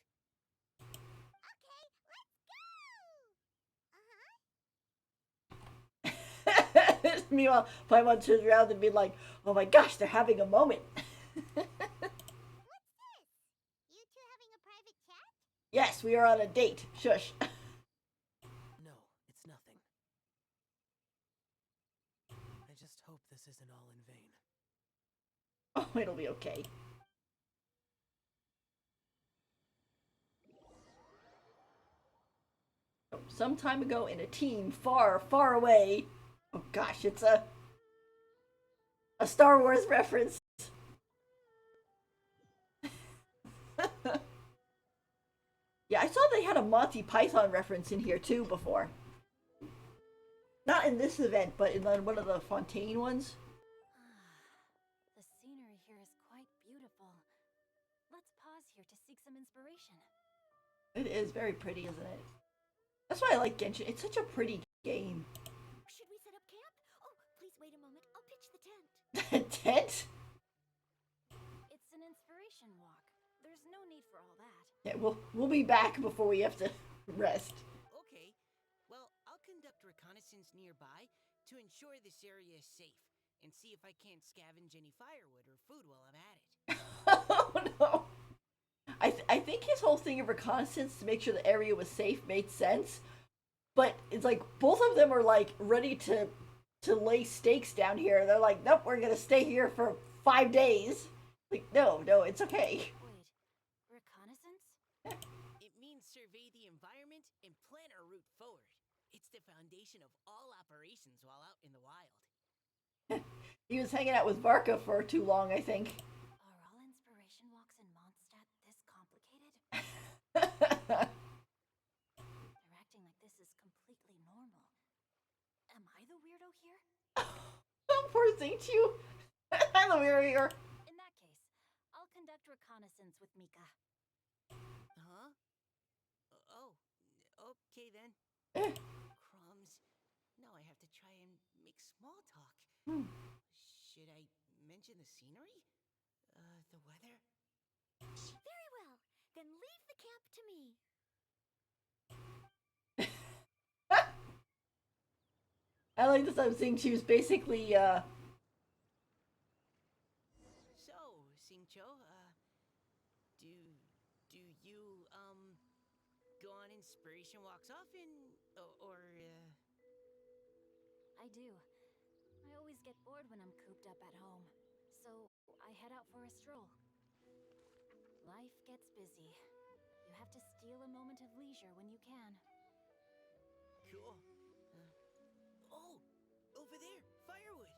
Okay, let's go! Uh-huh. Meanwhile, Paimon turns around and be like, "Oh my gosh, they're having a moment." What's this? You two having a private chat? Yes, we are on a date. Shush. No, it's nothing. I just hope this isn't all in vain. Oh, it'll be okay. Some time ago in a team far, far away. Oh gosh, it's a Star Wars reference. Yeah, I saw they had a Monty Python reference in here too before. Not in this event, but in one of the Fontaine ones. The scenery here is quite beautiful. Let's pause here to seek some inspiration. It is very pretty, isn't it? That's why I like Genshin. It's such a pretty game. Should we set up camp? Oh, please wait a moment. I'll pitch the tent. Tent? It's an inspiration walk. There's no need for all that. Yeah, we'll be back before we have to rest. Okay. Well, I'll conduct reconnaissance nearby to ensure this area is safe and see if I can't scavenge any firewood or food while I'm at it. Oh no. I think his whole thing of reconnaissance to make sure the area was safe made sense, but it's like both of them are like ready to lay stakes down here. They're like, nope, we're gonna stay here for 5 days. Like, no, it's okay. Wait, reconnaissance? It means survey the environment and plan our route forward. It's the foundation of all operations while out in the wild. He was hanging out with Varka for too long, I think. Are all inspiration walks in Mondstadt this complicated? They're acting like this is completely normal. Am I the weirdo here? Oh, poor Zinchu. I'm the weird here. In that case, I'll conduct reconnaissance with Mika. Okay then. Eh. Crumbs. Now I have to try and make small talk. Hmm. Should I mention the scenery? The weather? Very well. Then leave the camp to me. I like this. I'm seeing she was basically So, Singcho, do you go on inspiration walks often, or I do. I always get bored when I'm cooped up at home. So I head out for a stroll. Life gets busy. You have to steal a moment of leisure when you can. cool? Oh, over there, firewood.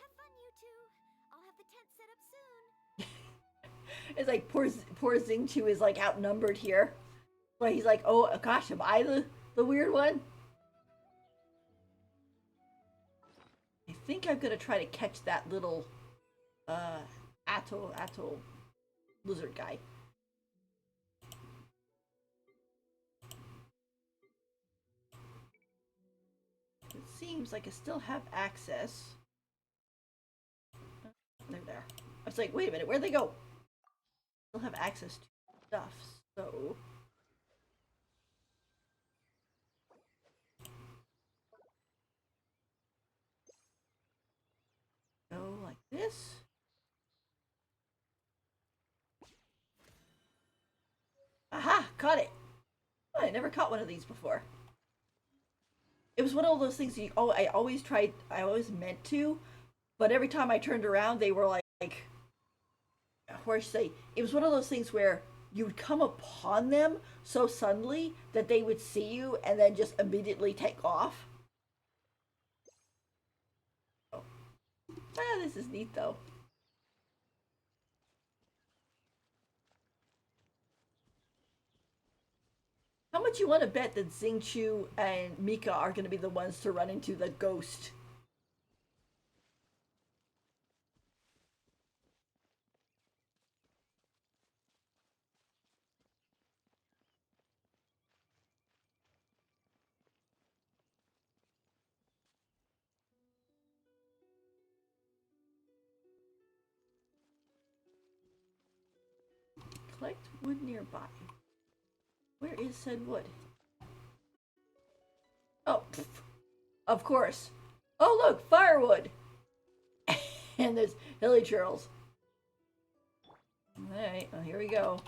Have fun, you two. I'll have the tent set up soon. it's like poor Xingqiu is like outnumbered here. But he's like, oh gosh, am I the weird one? I think I'm gonna try to catch that little atoll lizard guy. It seems like I still have access. They're there. I was like, wait a minute, where'd they go? Still have access to stuff, so go like this. Aha! Caught it! Oh, I never caught one of these before. It was one of those things I always meant to, but every time I turned around, they were like where I should say, it was one of those things where you would come upon them so suddenly that they would see you and then just immediately take off. Oh. Ah, this is neat though. How much you want to bet that Xingqiu and Mika are going to be the ones to run into the ghost? Collect wood nearby. Where is said wood? Oh, pff, of course. Oh, look, firewood. And there's hilly churls. All right, well, here we go.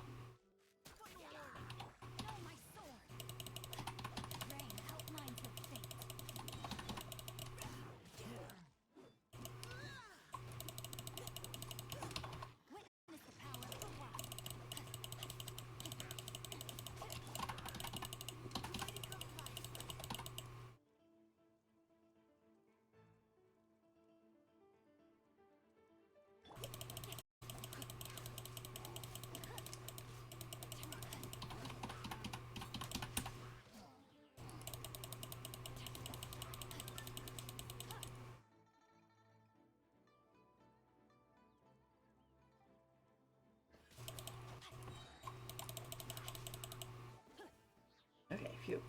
Okay, phew.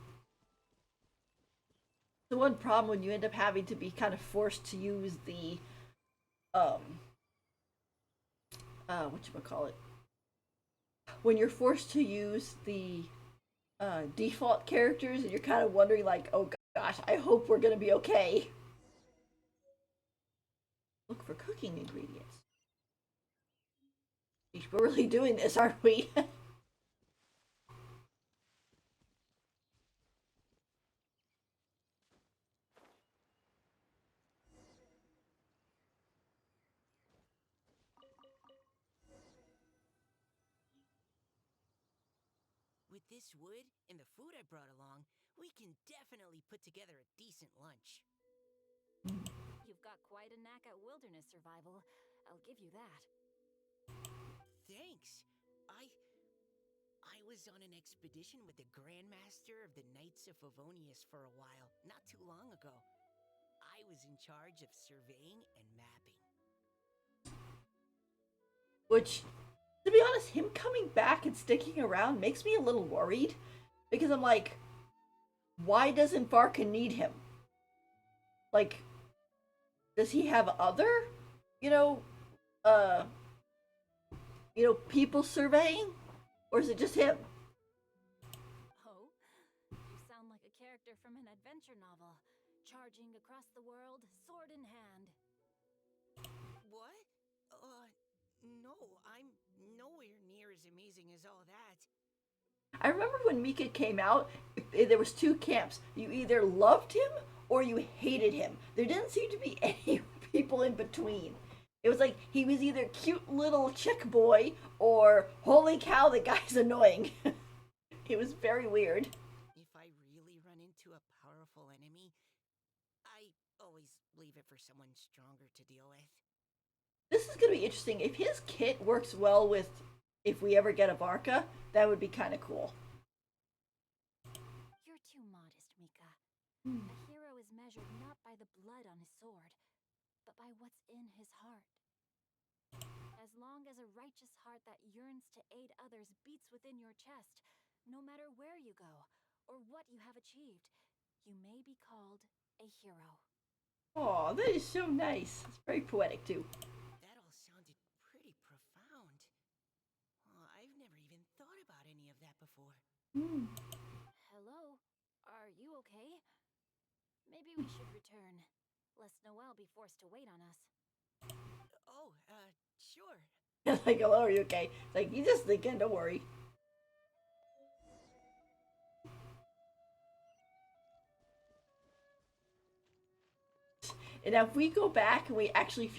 The one problem when you end up having to be kind of forced to use the whatchamacallit, when you're forced to use the default characters and you're kind of wondering like, oh gosh, I hope we're gonna be okay. Look for cooking ingredients. We're really doing this, aren't we? With this wood and the food I brought along, we can definitely put together a decent lunch. You've got quite a knack at wilderness survival. I'll give you that. Thanks. I was on an expedition with the Grandmaster of the Knights of Favonius for a while, not too long ago. I was in charge of surveying and mapping. Which, to be honest, him coming back and sticking around makes me a little worried because I'm like, why doesn't Varka need him? Like, does he have other, you know, uh, people surveying, or is it just him? Oh, you sound like a character from an adventure novel, charging across the world, sword in hand. What? No, I'm nowhere near as amazing as all that. I remember when Mika came out, there was two camps. You either loved him or you hated him. There didn't seem to be any people in between. It was like he was either cute little chick boy or holy cow, the guy's annoying. It was very weird. If I really run into a powerful enemy, I always leave it for someone stronger to deal with. This is going to be interesting. If his kit works well with, if we ever get a Varka, that would be kind of cool. You're too modest, Mika. A hero is measured not by the blood on his sword, but by what's in his heart. As long as a righteous heart that yearns to aid others beats within your chest, no matter where you go or what you have achieved, you may be called a hero. Oh, that is so nice. It's very poetic too. That all sounded pretty profound. I've never even thought about any of that before. Hmm. Hello? Are you okay? Maybe we should return, lest Noelle be forced to wait on us. Oh, sure. Like, hello, are you okay? It's like, you just thinking, don't worry. And now if we go back and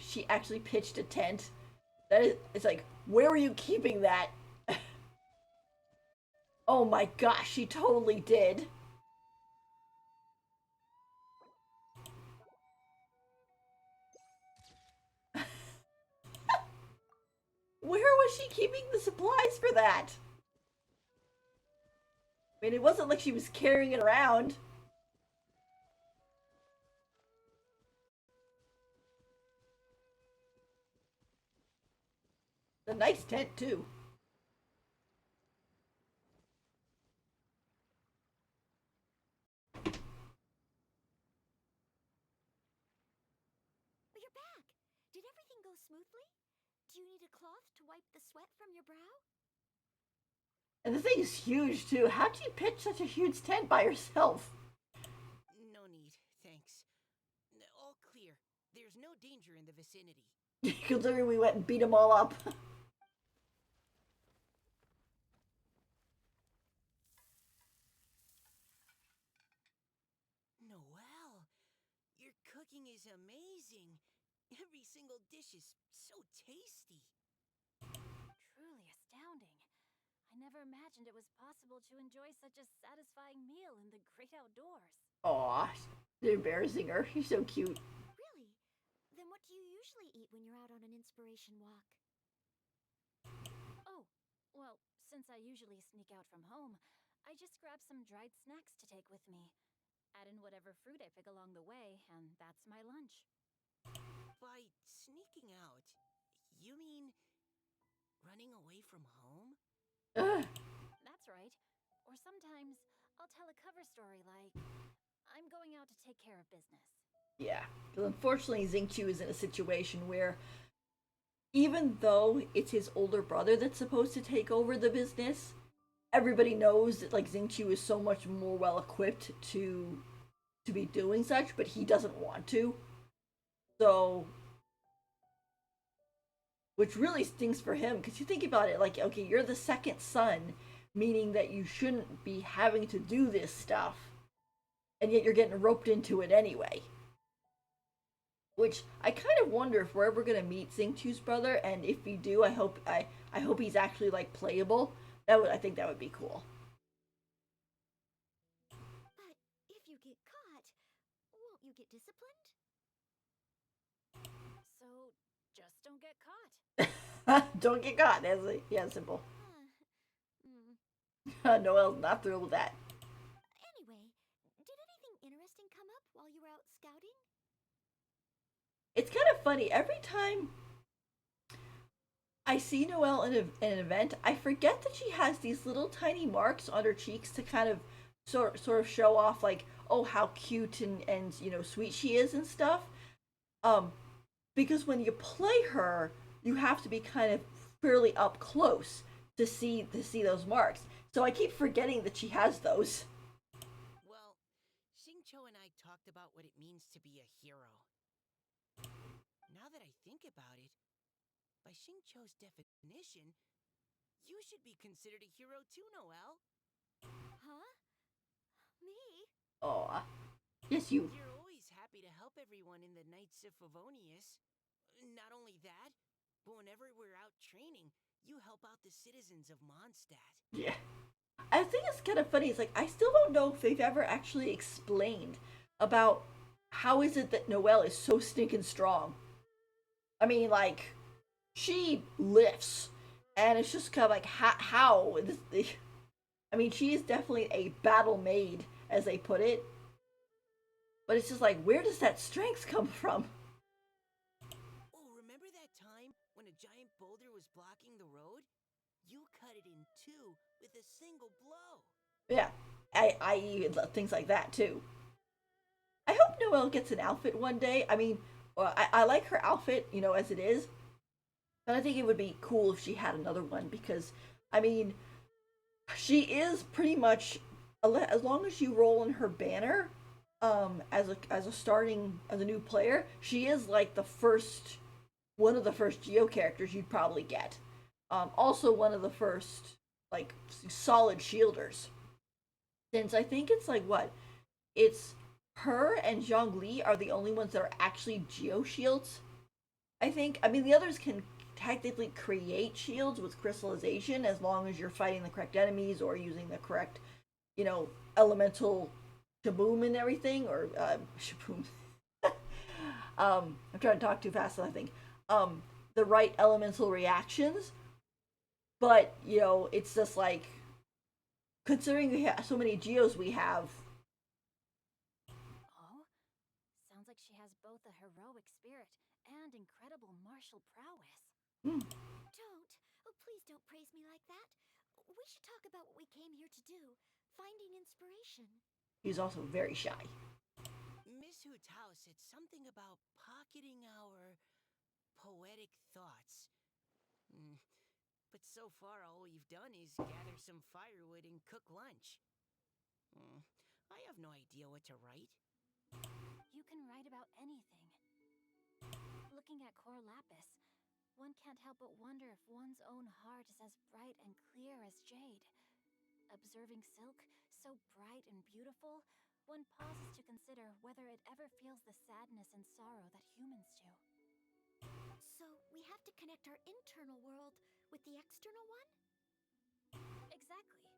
she actually pitched a tent, it's like, where are you keeping that? Oh my gosh, she totally did. Where was she keeping the supplies for that? I mean, it wasn't like she was carrying it around. A nice tent, too. You're back! Did everything go smoothly? Do you need a cloth to wipe the sweat from your brow? And the thing is huge, too. How do you pitch such a huge tent by yourself? No need, thanks. All clear. There's no danger in the vicinity. Considering we went and beat them all up. Noelle, your cooking is amazing. Every single dish is so tasty. Truly astounding. I never imagined it was possible to enjoy such a satisfying meal in the great outdoors. Aw, they're embarrassing her. She's so cute. Really? Then what do you usually eat when you're out on an inspiration walk? Oh, well, since I usually sneak out from home, I just grab some dried snacks to take with me. Add in whatever fruit I pick along the way, and that's my lunch. By sneaking out, you mean running away from home? Ugh. That's right. Or sometimes I'll tell a cover story like, I'm going out to take care of business. Yeah, because unfortunately, Xingqiu is in a situation where even though it's his older brother that's supposed to take over the business, everybody knows that like Xingqiu is so much more well equipped to be doing such, but he doesn't want to. So, which really stings for him because you think about it, like, okay, you're the second son, meaning that you shouldn't be having to do this stuff, and yet you're getting roped into it anyway. Which I kind of wonder if we're ever gonna meet Xingqiu's brother, and if we do, I hope he's actually like playable. I think that would be cool. But if you get caught, won't you get disciplined? So just don't get caught. Don't get caught. Yeah, simple. Hmm. Noel's not thrilled with that. Anyway, did anything interesting come up while you were out scouting? It's kind of funny. Every time I see Noelle in an event. I forget that she has these little tiny marks on her cheeks to kind of sort of show off like, oh, how cute and sweet she is and stuff. Um, because when you play her, you have to be kind of fairly up close to see those marks. So I keep forgetting that she has those. Well, Xingqiu and I talked about what it means to be a hero. Now that I think about it, by Xingqiu's definition, you should be considered a hero too, Noelle. Huh? Me? Oh, yes, you. You're always happy to help everyone in the Knights of Favonius. Not only that, but whenever we're out training, you help out the citizens of Mondstadt. Yeah. I think it's kind of funny. It's like I still don't know if they've ever actually explained about how is it that Noelle is so stinking strong. I mean, like she lifts, and it's just kind of like how. I mean, she is definitely a battle maid, as they put it. But it's just like, where does that strength come from? Oh, remember that time when a giant boulder was blocking the road? You cut it in two with a single blow. Yeah, I even things like that too. I hope Noelle gets an outfit one day. I mean, well, I like her outfit, as it is, but I think it would be cool if she had another one because, I mean, she is pretty much as long as you roll in her banner, as a new player, she is like the first one of the first Geo characters you'd probably get. Also one of the first like solid shielders. Since I think it's like what it's her and Zhongli are the only ones that are actually Geo shields. I think. I mean, the others can technically create shields with crystallization as long as you're fighting the correct enemies or using the correct, elemental shaboom and everything, or shaboom. I'm trying to talk too fast, I think. The right elemental reactions, but it's just like considering we have so many geos we have. Oh, sounds like she has both a heroic spirit and incredible martial prowess. Hmm. Don't. Oh, please don't praise me like that. We should talk about what we came here to do, finding inspiration. He's also very shy. Miss Hu Tao said something about pocketing our poetic thoughts. Mm, but so far, all we've done is gather some firewood and cook lunch. Mm, I have no idea what to write. You can write about anything. Looking at Cor Lapis, one can't help but wonder if one's own heart is as bright and clear as jade. Observing silk, so bright and beautiful, one pauses to consider whether it ever feels the sadness and sorrow that humans do. So, we have to connect our internal world with the external one? Exactly.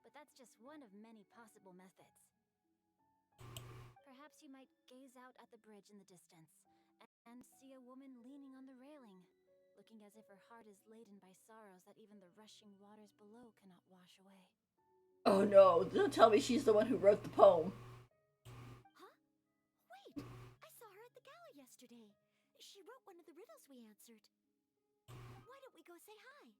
But that's just one of many possible methods. Perhaps you might gaze out at the bridge in the distance and see a woman leaning on the railing, looking as if her heart is laden by sorrows that even the rushing waters below cannot wash away. Oh no! Don't tell me she's the one who wrote the poem. Huh? Wait! I saw her at the gala yesterday. She wrote one of the riddles we answered. Why don't we go say hi?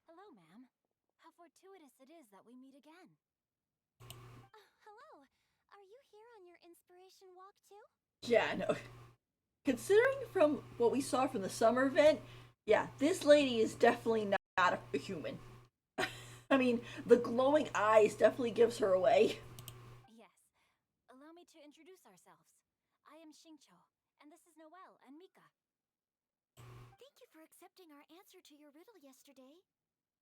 Hello, ma'am. How fortuitous it is that we meet again. Hello. Are you here on your inspiration walk too? Yeah, no. Considering from what we saw from the summer event, yeah, this lady is definitely not a human. I mean, the glowing eyes definitely gives her away. Yes. Allow me to introduce ourselves. I am Xingqiu, and this is Noelle and Mika. Thank you for accepting our answer to your riddle yesterday.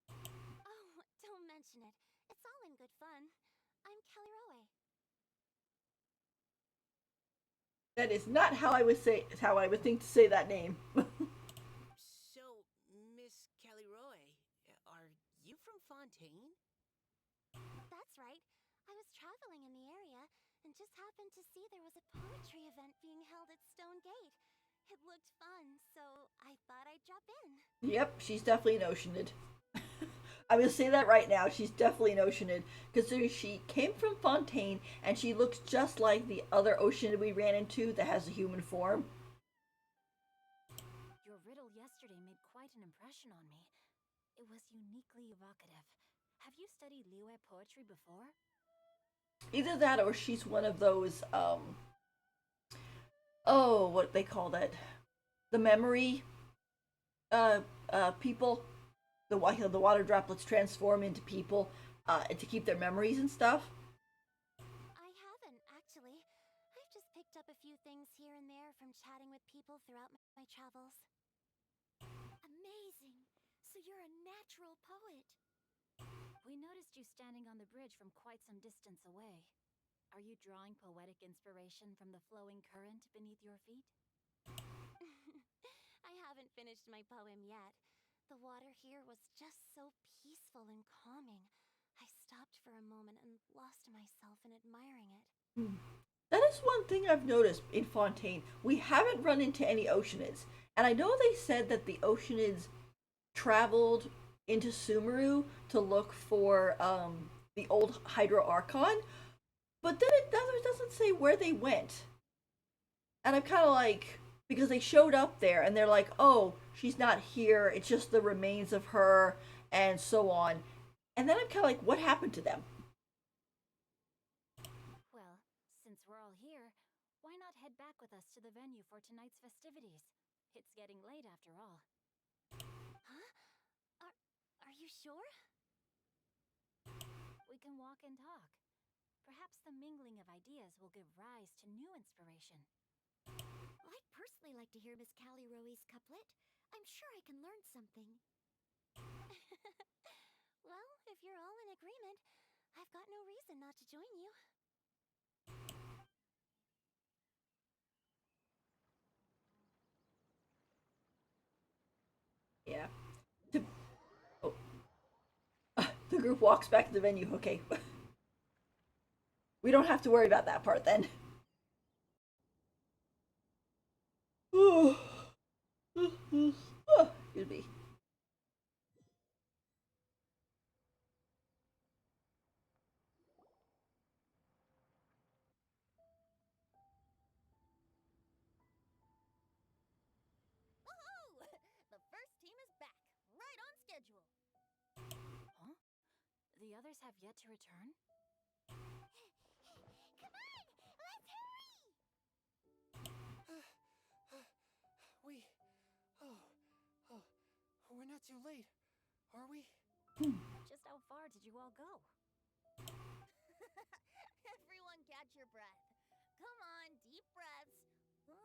Oh, Don't mention it. It's all in good fun. I'm Kelly Rowe. That is not how I would say how I would think to say that name. So, Miss Caliroy, are you from Fontaine? That's right. I was traveling in the area and just happened to see there was a poetry event being held at Stone Gate. It looked fun, so I thought I'd drop in. Yep, she's definitely an Oceanid. I will say that right now. She's definitely an Oceanid because she came from Fontaine and she looks just like the other Oceanid we ran into that has a human form. Your riddle yesterday made quite an impression on me. It was uniquely evocative. Have you studied Liyue poetry before? Either that or she's one of those oh, what they call that? The memory people. The water droplets transform into people to keep their memories and stuff. I haven't, actually. I've just picked up a few things here and there from chatting with people throughout my travels. Amazing! So you're a natural poet. We noticed you standing on the bridge from quite some distance away. Are you drawing poetic inspiration from the flowing current beneath your feet? I haven't finished my poem yet. The water here was just so peaceful and calming. I stopped for a moment and lost myself in admiring it. That is one thing I've noticed in Fontaine. We haven't run into any Oceanids. And I know they said that the Oceanids traveled into Sumeru to look for the old Hydro Archon, but then it doesn't say where they went. And I'm kind of like, because they showed up there and they're like, oh, she's not here, it's just the remains of her, and so on. And then I'm kind of like, what happened to them? Well, since we're all here, why not head back with us to the venue for tonight's festivities? It's getting late after all. Huh? Are you sure? We can walk and talk. Perhaps the mingling of ideas will give rise to new inspiration. I'd personally like to hear Miss Callie Rowe's couplet. I'm sure I can learn something. Well, if you're all in agreement, I've got no reason not to join you. Yeah. Oh. The group walks back to the venue. Okay. We don't have to worry about that part then. Oh, excuse me. Woohoo! The first team is back, right on schedule. Huh? The others have yet to return? Come on, let's hurry! We. Oh. Oh. We're not too late, are we? Just how far did you all go? Everyone catch your breath. Come on, deep breaths. 1,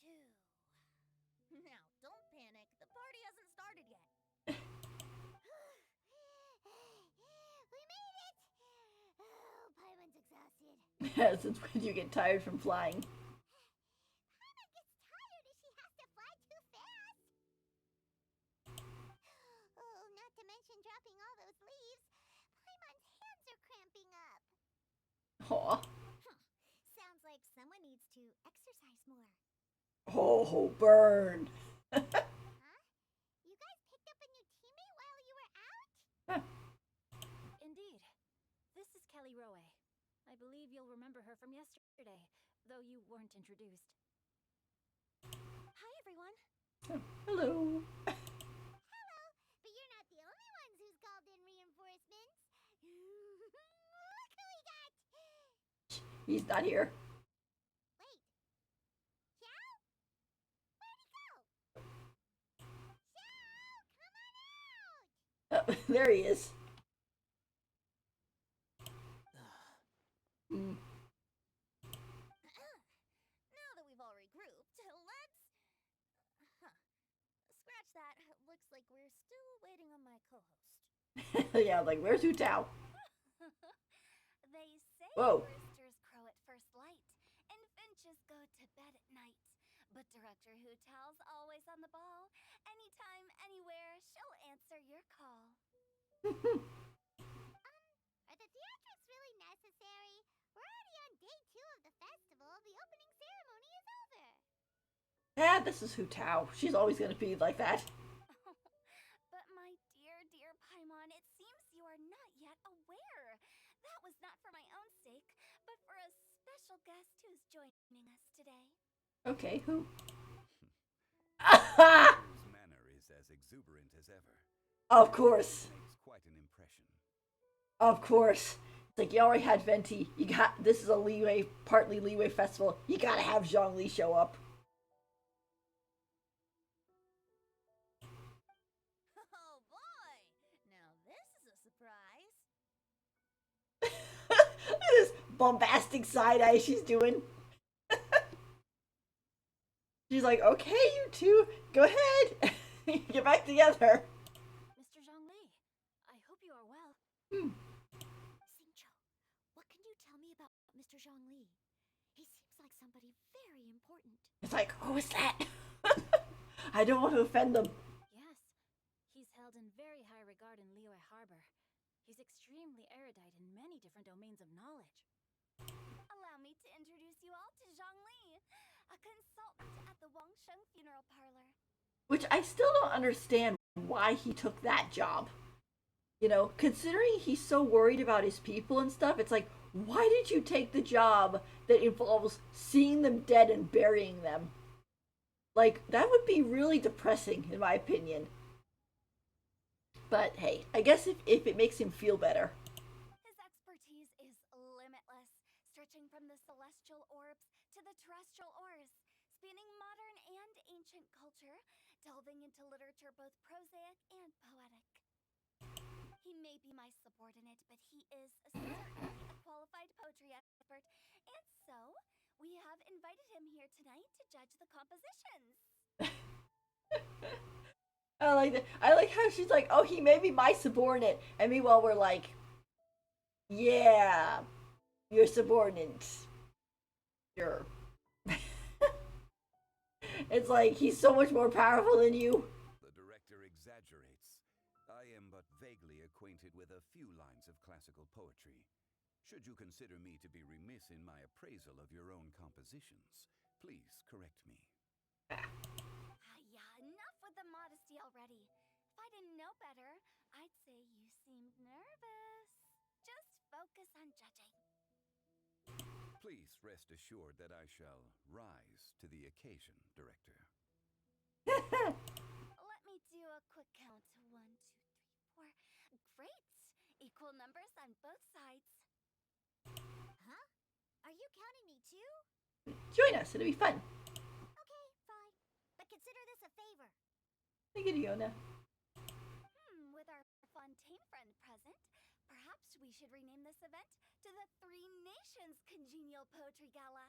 2. Now, don't panic. The party hasn't started yet. We made it! Oh, Paimon's exhausted. Since when do you get tired from flying? Paimon gets tired if she has to fly too fast. Oh, not to mention dropping all those leaves. Paimon's hands are cramping up. Aw. Sounds like someone needs to exercise more. Oh, burn. Huh? You guys picked up a new teammate while you were out? Indeed. This is Kelly Rowe. I believe you'll remember her from yesterday, though you weren't introduced. Hi, everyone. Hello. Hello, but you're not the only ones who's called in reinforcements. Look who we got! He's not here. Wait. Xiao? Where'd he go? Xiao, come on out! There he is. Mm. Now that we've all regrouped, let's... Huh. Scratch that. Looks like we're still waiting on my co-host. Yeah, like where's Hu Tao? They say Whoa. roosters crow at first light and finches go to bed at night. But Director Hu Tao's always on the ball. Anytime, anywhere, she'll answer your call. Are the theatrics really necessary? We're already on day 2 of the festival. The opening ceremony is over. Yeah, this is Hu Tao. She's always gonna be like that. But my dear, dear Paimon, it seems you are not yet aware. That was not for my own sake, but for a special guest who's joining us today. Okay, who? Whose manner is as exuberant as ever. Of course. Makes quite an impression. Of course. It's like you already had Venti. You got this is a leeway, partly leeway festival. You gotta have Zhongli show up. Oh boy! Now this is a surprise. This bombastic side eye she's doing. She's like, okay, you two, go ahead. Get back together. Mr. Zhongli, I hope you are well. Xingqiu, what can you tell me about Mr. Zhongli? He seems like somebody very important. It's like, who is that? I don't want to offend them. Yes, he's held in very high regard in Liyue Harbor. He's extremely erudite in many different domains of knowledge. Allow me to introduce you all to Zhongli, a consultant at the Wangsheng Funeral Parlor. Which I still don't understand why he took that job. You know, considering he's so worried about his people and stuff, it's like, why did you take the job that involves seeing them dead and burying them? Like, that would be really depressing, in my opinion. But hey, I guess if it makes him feel better. His expertise is limitless, stretching from the celestial orbs to the terrestrial ores, spanning modern and ancient culture, delving into literature both prosaic and poetic. He may be my subordinate, but he is certainly a qualified poetry expert, and so we have invited him here tonight to judge the compositions. I like that. I like how she's like, oh, he may be my subordinate. And meanwhile, we're like, yeah, your subordinate. Sure. It's like, he's so much more powerful than you. The director exaggerates. I am but vaguely acquainted with a few lines of classical poetry. Should you consider me to be remiss in my appraisal of your own compositions, please correct me. Yeah, enough with the modesty already. If I didn't know better, I'd say you seemed nervous. Just focus on judging. Please rest assured that I shall rise to the occasion, Director. Let me do a quick count. 1, 2, 3, 4. Great! Equal numbers on both sides. Huh? Are you counting me too? Join us, it'll be fun. Okay, fine. But consider this a favor. Thank you, Yona. With our Fontaine friend present, perhaps we should rename this event to the Three Nations Congenial Poetry Gala.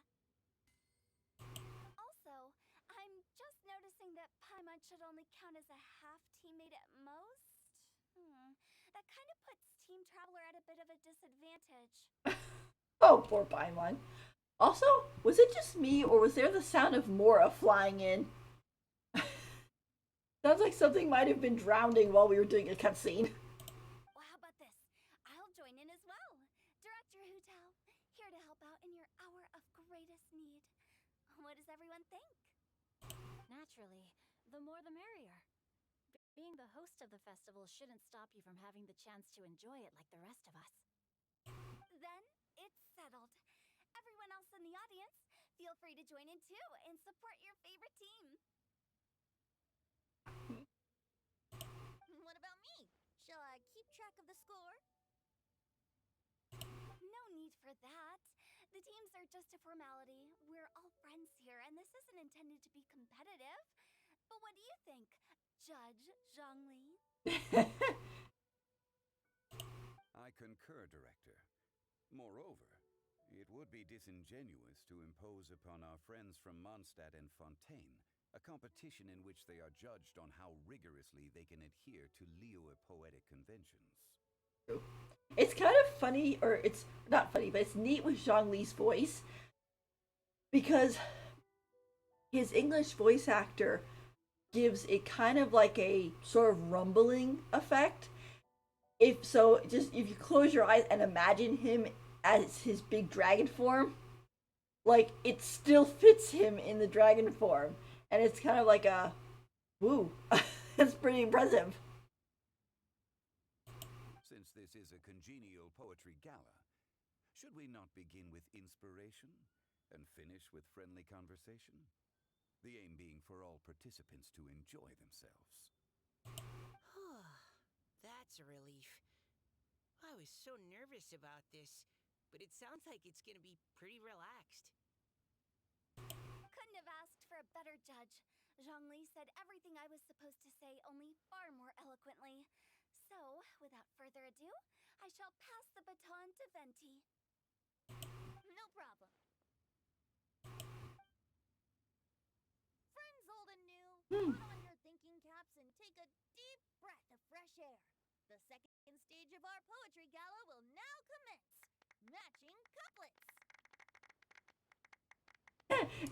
Also, I'm just noticing that Paimon should only count as a half teammate at most. That kind of puts Team Traveler at a bit of a disadvantage. Oh, poor Paimon. Also, was it just me, or was there the sound of Mora flying in? Sounds like something might have been drowning while we were doing a cutscene. Well, how about this? I'll join in as well. Director Hu Tao, here to help out in your hour of greatest need. What does everyone think? Naturally, the more the merrier. Being the host of the festival shouldn't stop you from having the chance to enjoy it like the rest of us. Then it's settled. Everyone else in the audience, feel free to join in too and support your favorite team. What about me? Shall I keep track of the score? No need for that. The teams are just a formality. We're all friends here, and this isn't intended to be competitive. But what do you think, Judge Zhongli? I concur, Director. Moreover, it would be disingenuous to impose upon our friends from Mondstadt and Fontaine a competition in which they are judged on how rigorously they can adhere to Liyue poetic conventions. It's kind of funny, or it's not funny, but it's neat with Zhongli's voice because his English voice actor gives it kind of like a sort of rumbling effect. If so, just if you close your eyes and imagine him as his big dragon form, like it still fits him in the dragon form, and it's kind of like a woo. It's pretty impressive. Since this is a congenial poetry gala, should we not begin with inspiration and finish with friendly conversation? The aim being for all participants to enjoy themselves. That's a relief. I was so nervous about this, but it sounds like it's gonna be pretty relaxed. Couldn't have asked for a better judge. Zhongli said everything I was supposed to say, only far more eloquently. So, without further ado, I shall pass the baton to Venti. No problem. Friends old and new, put on your thinking caps and take a deep breath of fresh air. The second stage of our poetry gala will now commence. Matching couplets.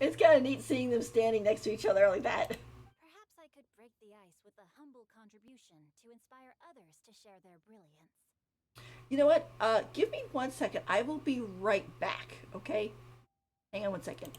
It's kind of neat seeing them standing next to each other like that. Perhaps I could break the ice with a humble contribution to inspire others to share their brilliance. You know what? Give me 1 second. I will be right back. Okay? Hang on 1 second.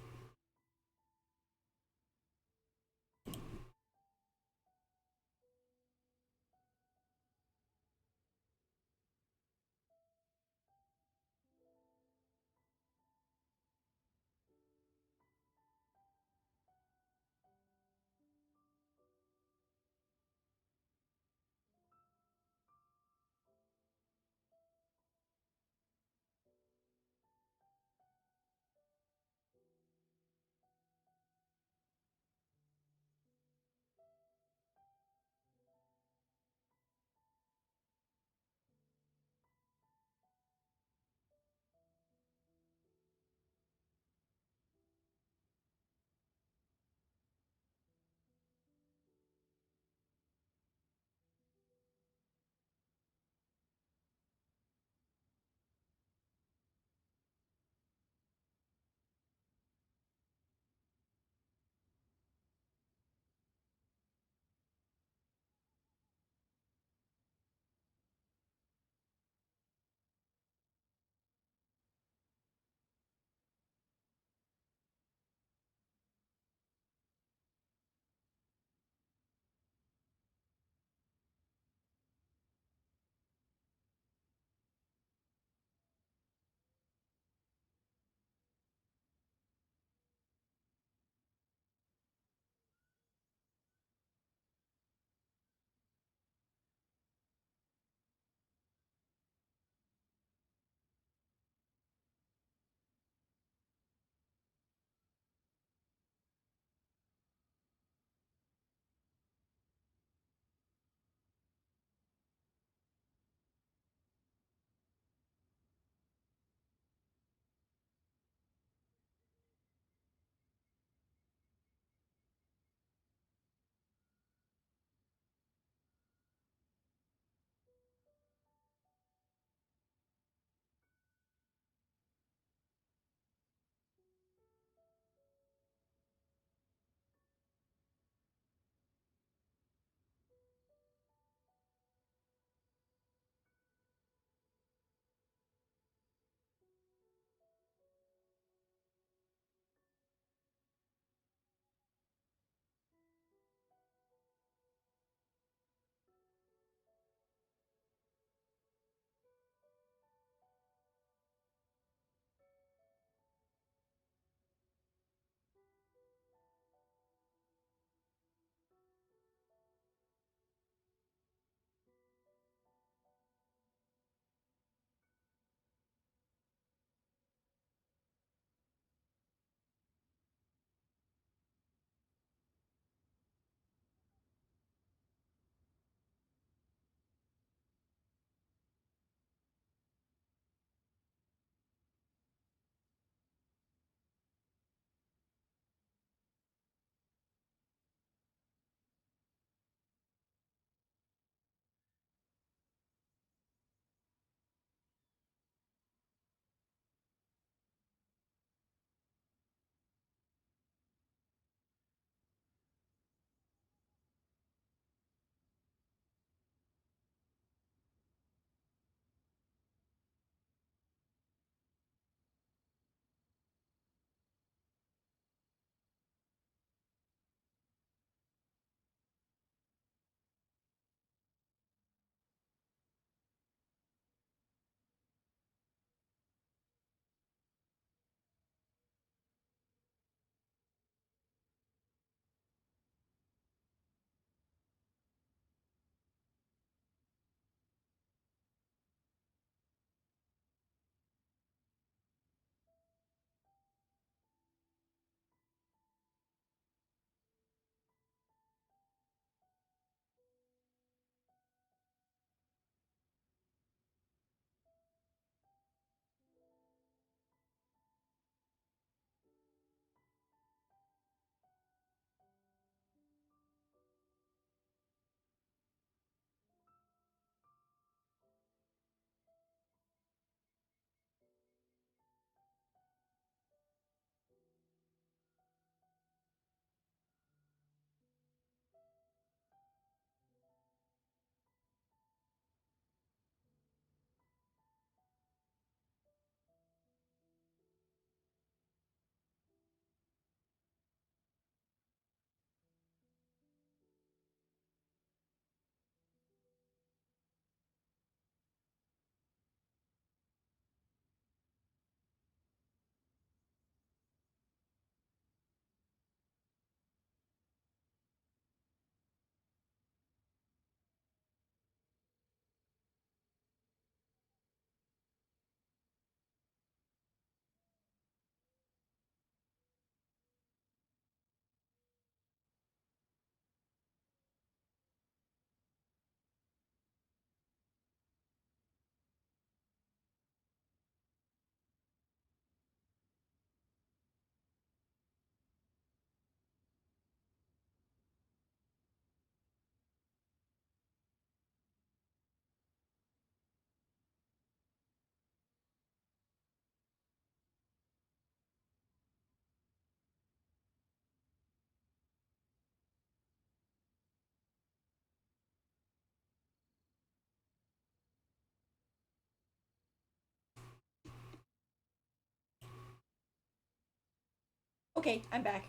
Okay, I'm back.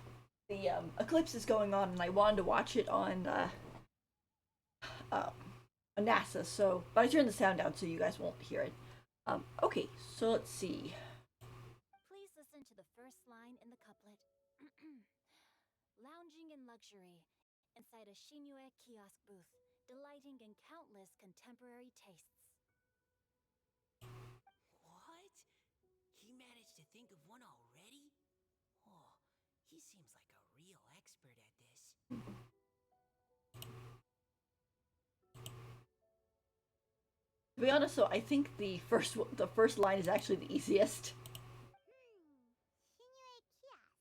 The eclipse is going on, and I wanted to watch it uh, on NASA. So, but I turned the sound down so you guys won't hear it. Okay, so let's see. Please listen to the first line in the couplet. Lounging in luxury inside a Shinue kiosk booth, delighting in countless contemporary tastes. What? He managed to think of one already? Oh, he seems like a real expert at this. To be honest, though, I think the first line is actually the easiest. Shinue Kiosk.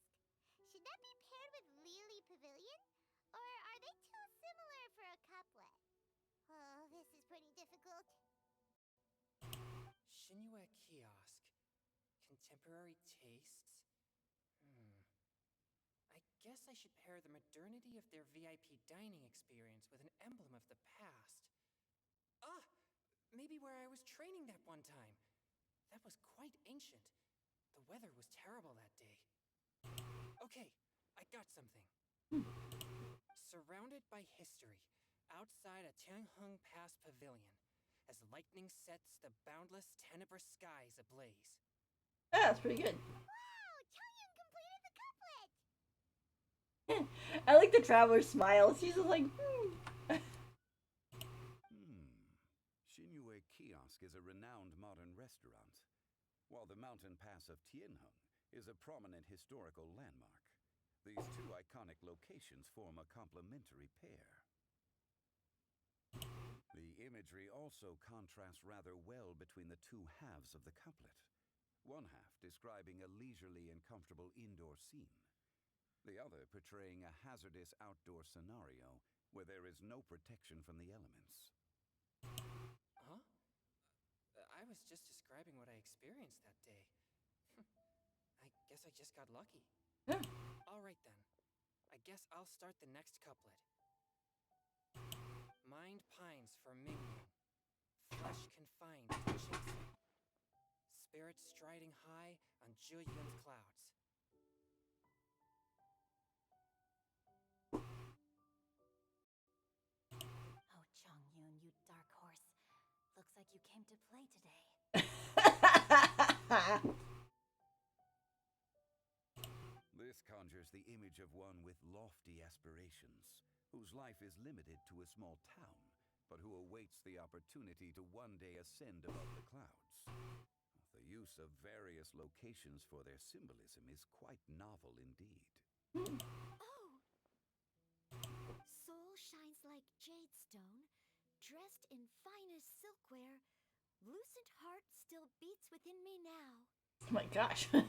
Should that be paired with Lily Pavilion? Or are they too similar for a couplet? Oh, this is pretty difficult. Shinue Kiosk. Contemporary tastes? I guess I should pair the modernity of their VIP dining experience with an emblem of the past. Ah! Maybe where I was training that one time. That was quite ancient. The weather was terrible that day. Okay, I got something. Surrounded by history, outside a Tianheng Pass pavilion, as lightning sets the boundless tenebrous skies ablaze. Yeah, that's pretty good. Wow! Changyun completed the couplet! I like the traveler smile. She's just like, Shinue Kiosk is a renowned modern restaurant, while the mountain pass of Tianheng is a prominent historical landmark. These two iconic locations form a complementary pair. The imagery also contrasts rather well between the two halves of the couplet. One half describing a leisurely and comfortable indoor scene, the other portraying a hazardous outdoor scenario where there is no protection from the elements. Huh? I was just describing what I experienced that day. I guess I just got lucky. yeah. Alright then. I guess I'll start the next couplet. Mind pines for Mingyu. Flesh confined to Jingsu. Spirit striding high on Zheyun's clouds. Oh, Chongyun, you dark horse. Looks like you came to play today. This conjures the image of one with lofty aspirations, whose life is limited to a small town, but who awaits the opportunity to one day ascend above the clouds. The use of various locations for their symbolism is quite novel indeed. Oh! Soul shines like jade stone, dressed in finest silkware. Lucent heart still beats within me now. Oh my gosh. Wow,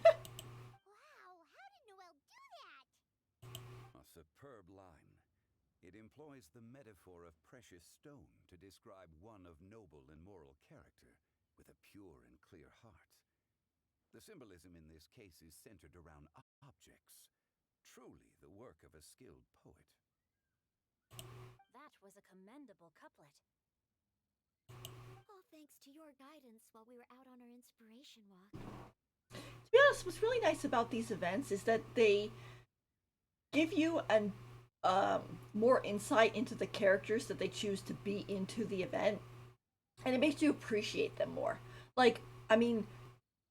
how did Noel do that? A superb line. It employs the metaphor of precious stone to describe one of noble and moral character, with a pure and clear heart. The symbolism in this case is centered around objects, truly the work of a skilled poet. That was a commendable couplet. All thanks to your guidance while we were out on our inspiration walk. To be honest, what's really nice about these events is that they give you an more insight into the characters that they choose to be into the event, and it makes you appreciate them more. Like, I mean,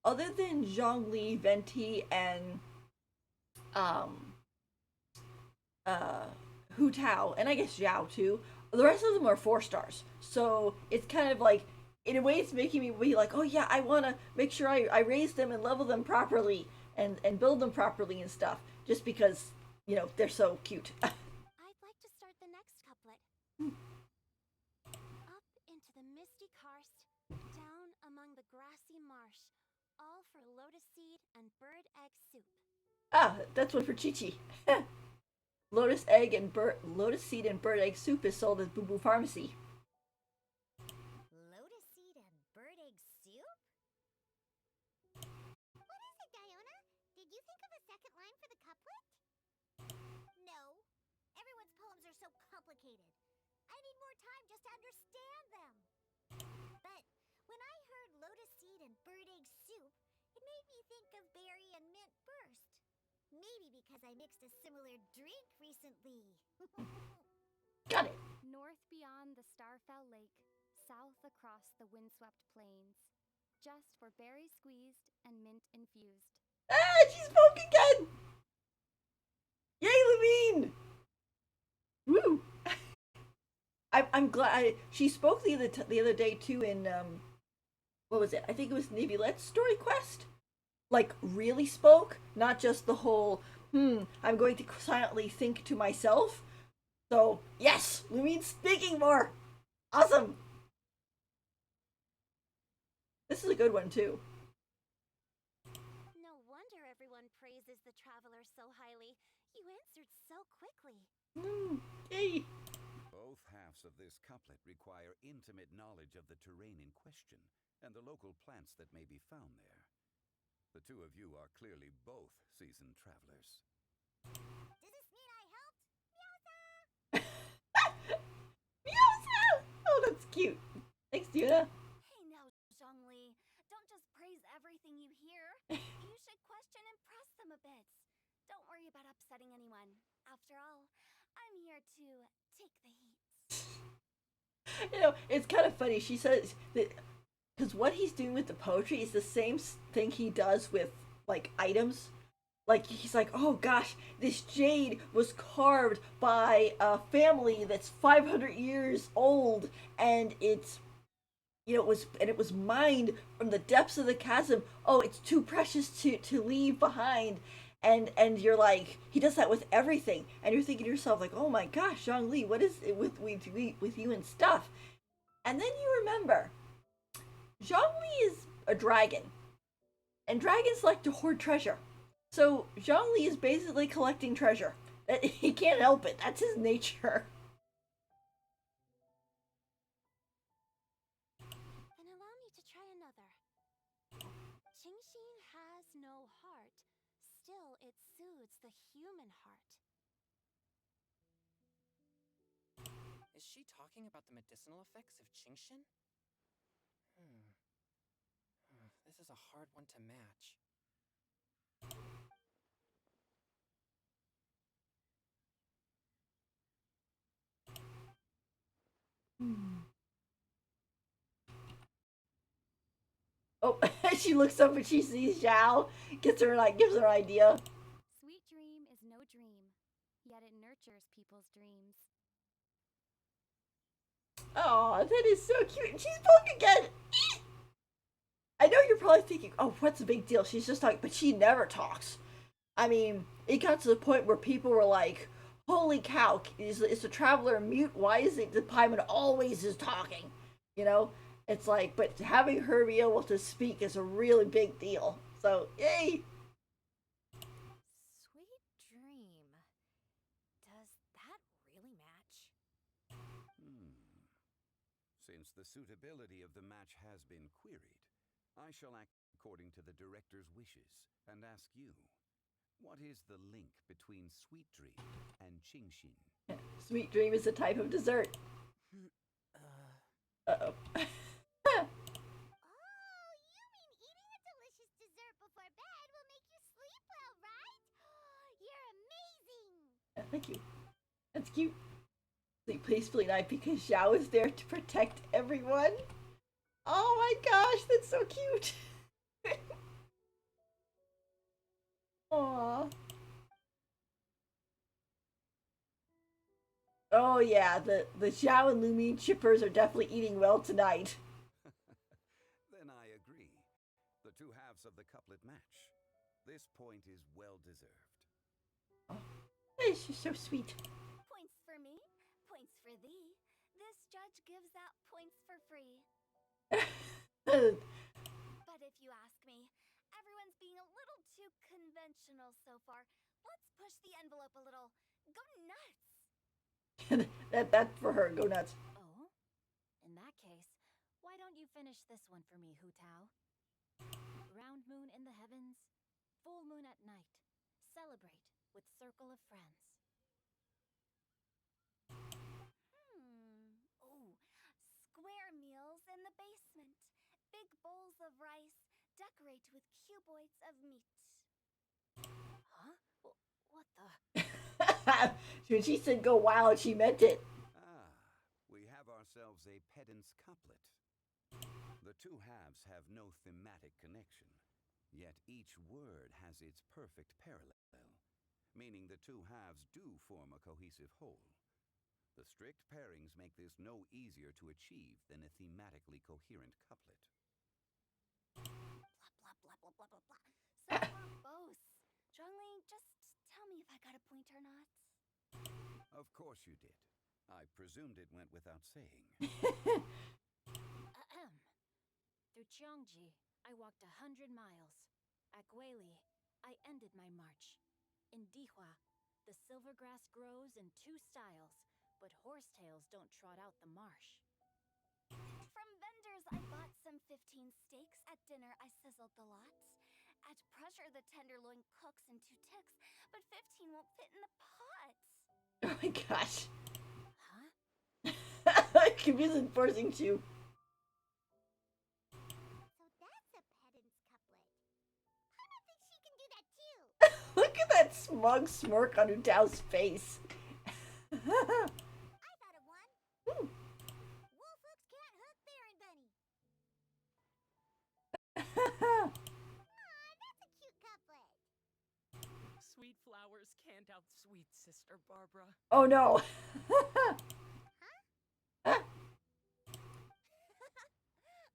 other than Zhongli, Venti, and um, uh, Hu Tao, and I guess Zhao too, the rest of them are 4 stars. So it's kind of like, in a way, it's making me be like, oh yeah, I want to make sure I raise them and level them properly and build them properly and stuff, just because, they're so cute. I'd like to start the next couplet. Up into the misty karst, down among the grassy marsh, all for lotus seed and bird egg soup. Ah, that's one for Chi Chi. Lotus seed and bird egg soup is sold at Boo Boo Pharmacy. Lotus seed and bird egg soup? What is it, Diona? Did you think of a second line for the couplet? No. Everyone's poems are so complicated. I need more time just to understand them. But when I heard lotus seed and bird egg soup, it made me think of berry and mint burst. Maybe because I mixed a similar drink recently. Got it. North beyond the Starfell Lake, south across the windswept plains. Just for berry squeezed and mint infused. Ah, she spoke again! Yay, Levine! Woo! I'm glad she spoke the other day too in what was it? I think it was Navy Let's Story Quest. Like really spoke, not just the whole I'm going to silently think to myself. So yes, Lumine's speaking more. Awesome. This is a good one too. No wonder everyone praises the traveler so highly. You answered so quickly. Yay. Both halves of this couplet require intimate knowledge of the terrain in question and the local plants that may be found there. The two of you are clearly both seasoned travelers. Does this mean I helped? Meow. Oh, that's cute. Thanks, Duna. Hey now, Zhongli. Don't just praise everything you hear. You should question and press them a bit. Don't worry about upsetting anyone. After all, I'm here to take the heat. You know, it's kind of funny. She says that because what he's doing with the poetry is the same thing he does with like items. Like he's like, oh gosh, this jade was carved by a family that's 500 years old, and it's it was mined from the depths of the chasm. Oh, it's too precious to leave behind. And you're like, he does that with everything, and you're thinking to yourself like, oh my gosh, Zhongli, what is it with you and stuff? And then you remember, Zhongli is a dragon, and dragons like to hoard treasure. So Zhongli is basically collecting treasure. He can't help it. That's his nature. Then allow me to try another. Qingxin has no heart. Still, it soothes the human heart. Is she talking about the medicinal effects of Qingxin? This is a hard one to match. Oh, she looks up and she sees Zhao, gives her an idea. Sweet dream is no dream, yet it nurtures people's dreams. Oh, that is so cute. And she spoke again. I know you're probably thinking, oh, what's the big deal? She's just talking, but she never talks. I mean, it got to the point where people were like, holy cow, is the traveler mute? Why is it the Paimon always is talking? You know? It's like, but having her be able to speak is a really big deal. So, yay! Sweet dream. Does that really match? Since the suitability of the match has been queried, I shall act according to the director's wishes and ask you, what is the link between Sweet Dream and Qingxin? Sweet dream is a type of dessert. Uh-oh. Oh, you mean eating a delicious dessert before bed will make you sleep well, right? You're amazing! Thank you. That's cute. Sleep peacefully night because Zhao is there to protect everyone. Oh my gosh, that's so cute. Aww. Oh yeah, the Zhao and Lumine chippers are definitely eating well tonight. Then I agree. The two halves of the couplet match. This point is well deserved. It's just so sweet. Points for me, points for thee. This judge gives out points for free. But if you ask me, everyone's being a little too conventional so far. Let's push the envelope a little. Go nuts! that for her. Go nuts. Oh? In that case, why don't you finish this one for me, Hu Tao? Round moon in the heavens, full moon at night. Celebrate with circle of friends. Oh, square meals in the basement. Big bowls of rice. Decorate with cuboids of meat. Huh? What the? When she said go wild, she meant it. Ah, we have ourselves a pedant's couplet. The two halves have no thematic connection, yet each word has its perfect parallel, meaning the two halves do form a cohesive whole. The strict pairings make this no easier to achieve than a thematically coherent couplet. Blah, blah, blah, blah, blah, blah, blah. So verbose. Zhongli, just tell me if I got a point or not. Of course you did. I presumed it went without saying. Ahem. Through Cheongji, I walked 100 miles. At Guili, I ended my march. In Dihua, the silver grass grows in two styles, but horsetails don't trot out the marsh. From vendors, I bought some 15 steaks. At dinner, I sizzled the lots. At pressure, the tenderloin cooks in 2 ticks, but 15 won't fit in the pot. Oh my gosh. Huh? Confusing forcing to. So that's a pedant's couplet. Paimon thinks she can do that too. Look at that smug smirk on Utao's face. I thought of one. Wolf hooks can't hook Baron Bunny. Aw, that's a cute couplet. Sweet flowers can't outsweet Sister Barbara. Oh no.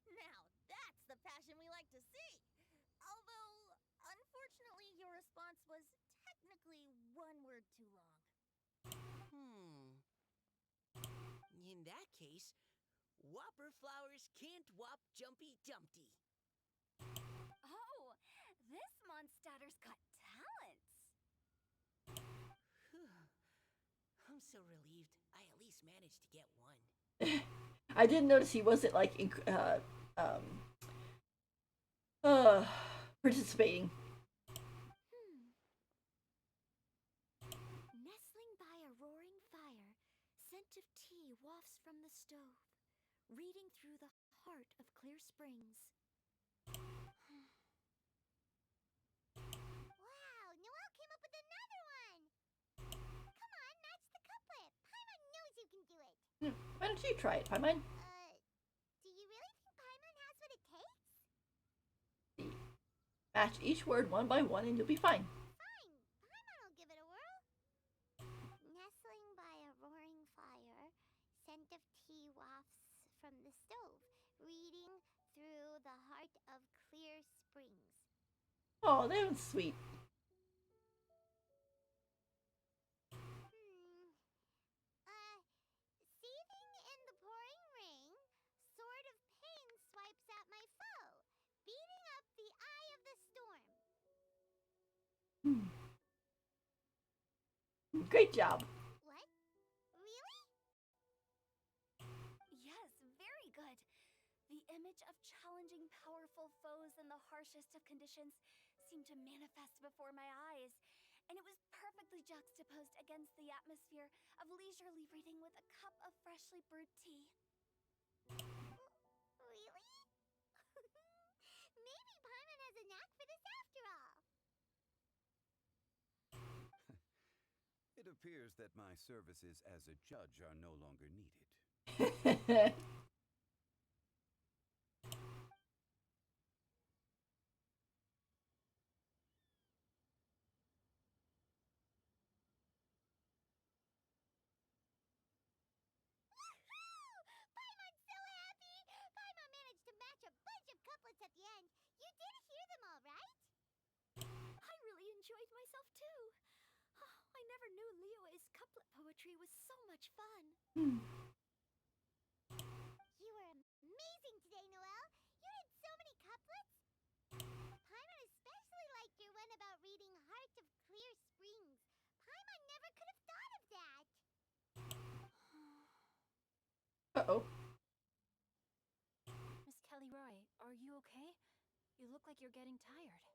Now, that's the passion we like to see. Although, unfortunately, your response was technically 1 word too long. In that case, Whopper flowers can't whop Jumpy Dumpty. Oh, this monster's got talent. I'm so relieved. I at least managed to get one. I didn't notice he wasn't like participating. Nestling by a roaring fire, scent of tea wafts from the stove, reading through the heart of Clear Springs. Wow, Noelle came up with another one! Come on, match the couplet. Paimon knows you can do it. Why don't you try it, Paimon? Do you really think Paimon has what it takes? Match each word one by one and you'll be fine. Fine, Paimon will give it a whirl. Nestling by a roaring fire, scent of tea wafts from the stove, reading through the heart of Clear Springs. Oh, that was sweet. Seething in the pouring rain, sword of pain swipes at my foe, beating up the eye of the storm. Great job. What? Really? Yes, very good. The image of challenging powerful foes in the harshest of conditions seemed to manifest before my eyes, and it was perfectly juxtaposed against the atmosphere of leisurely reading with a cup of freshly brewed tea. Really? Maybe Paimon has a knack for this after all. It appears that my services as a judge are no longer needed. Paimon's so happy! Paimon managed to match a bunch of couplets at the end. You did hear them all, right? I really enjoyed myself too. Oh, I never knew Liyue's couplet poetry was so much fun. You were amazing today, Noelle. You did so many couplets. Paimon especially liked your one about reading Heart of Clear Springs. Paimon never could have thought of that. Uh-oh. Miss Kelly Roy, are you okay? You look like you're getting tired.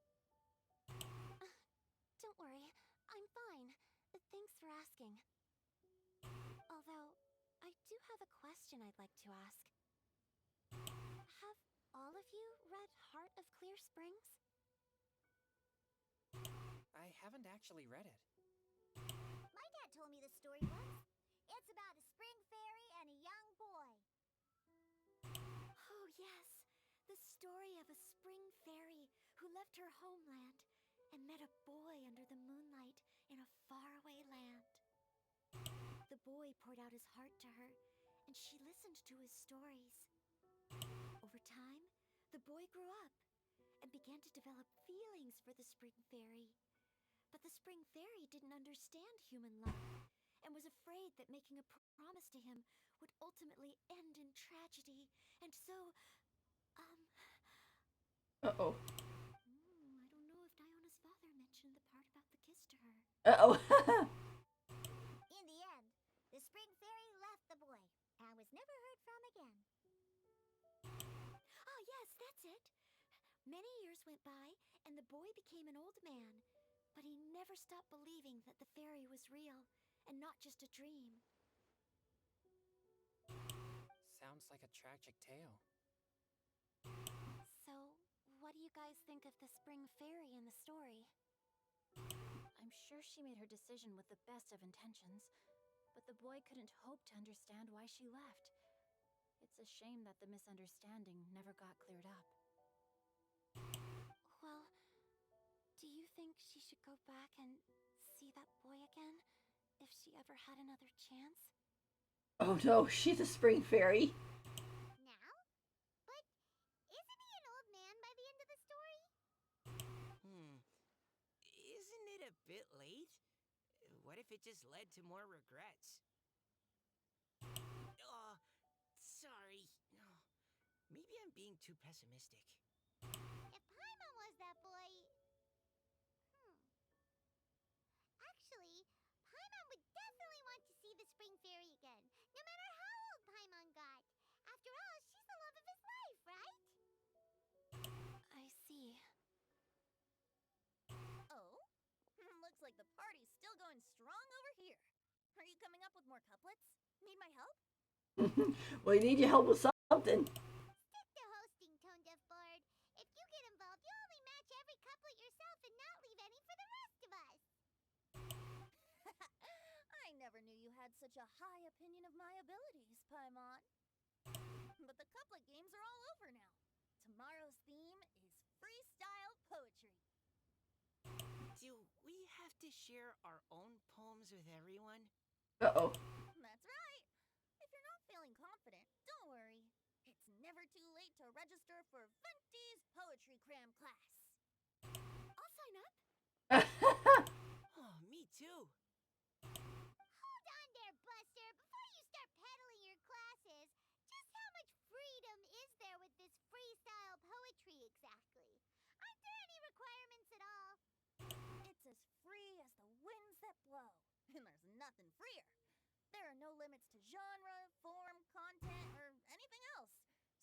Don't worry, I'm fine. Thanks for asking. Although, I do have a question I'd like to ask. Have all of you read Heart of Clear Springs? I I haven't actually read it. My dad told me this story once. It's about a spring fairy and a young boy. Oh, yes. The story of a spring fairy who left her homeland and met a boy under the moonlight in a faraway land. The boy poured out his heart to her, and she listened to his stories. Over time, the boy grew up and began to develop feelings for the spring fairy. But the spring fairy didn't understand human love and was afraid that making a promise to him would ultimately end in tragedy. And so, Uh-oh. I don't know if Diona's father mentioned the part about the kiss to her. Uh-oh. In the end, the spring fairy left the boy and was never heard from again. Ah, yes, that's it. Many years went by, and the boy became an old man, but he never stopped believing that the fairy was real and not just a dream. Sounds like a tragic tale. So, what do you guys think of the spring fairy in the story? I'm sure she made her decision with the best of intentions, but the boy couldn't hope to understand why she left. It's a shame that the misunderstanding never got cleared up. Well, do you think she should go back and see that boy again if she ever had another chance? Oh no, she's a spring fairy. Now? But isn't he an old man by the end of the story? Isn't it a bit late? What if it just led to more regrets? Oh, sorry. No, maybe I'm being too pessimistic. If Paimon was that boy... Actually, Paimon would definitely want to see the spring fairy again, no matter how old Paimon got. After all, she's the love of his life, right? I see. Oh? Looks like the party's still going strong over here. Are you coming up with more couplets? Need my help? Well, you need your help with something. Stick to hosting, Tone Deaf Bard. If you get involved, you'll only match every couplet yourself and not leave any for the rest of us. I never knew you had such a high opinion of my abilities, Paimon. But the couplet games are all over now. Tomorrow's theme is freestyle poetry. Do we have to share our own poems with everyone? Uh-oh. That's right. If you're not feeling confident, don't worry. It's never too late to register for Venti's Poetry Cram class. I'll sign up. Oh, me too. Hold on there, Buster. Before you start peddling your classes, just how much freedom is there with this freestyle poetry exactly? Aren't there any requirements at all? It's as free as the winds that blow, and there's nothing freer. There are no limits to genre, form, content, or anything else.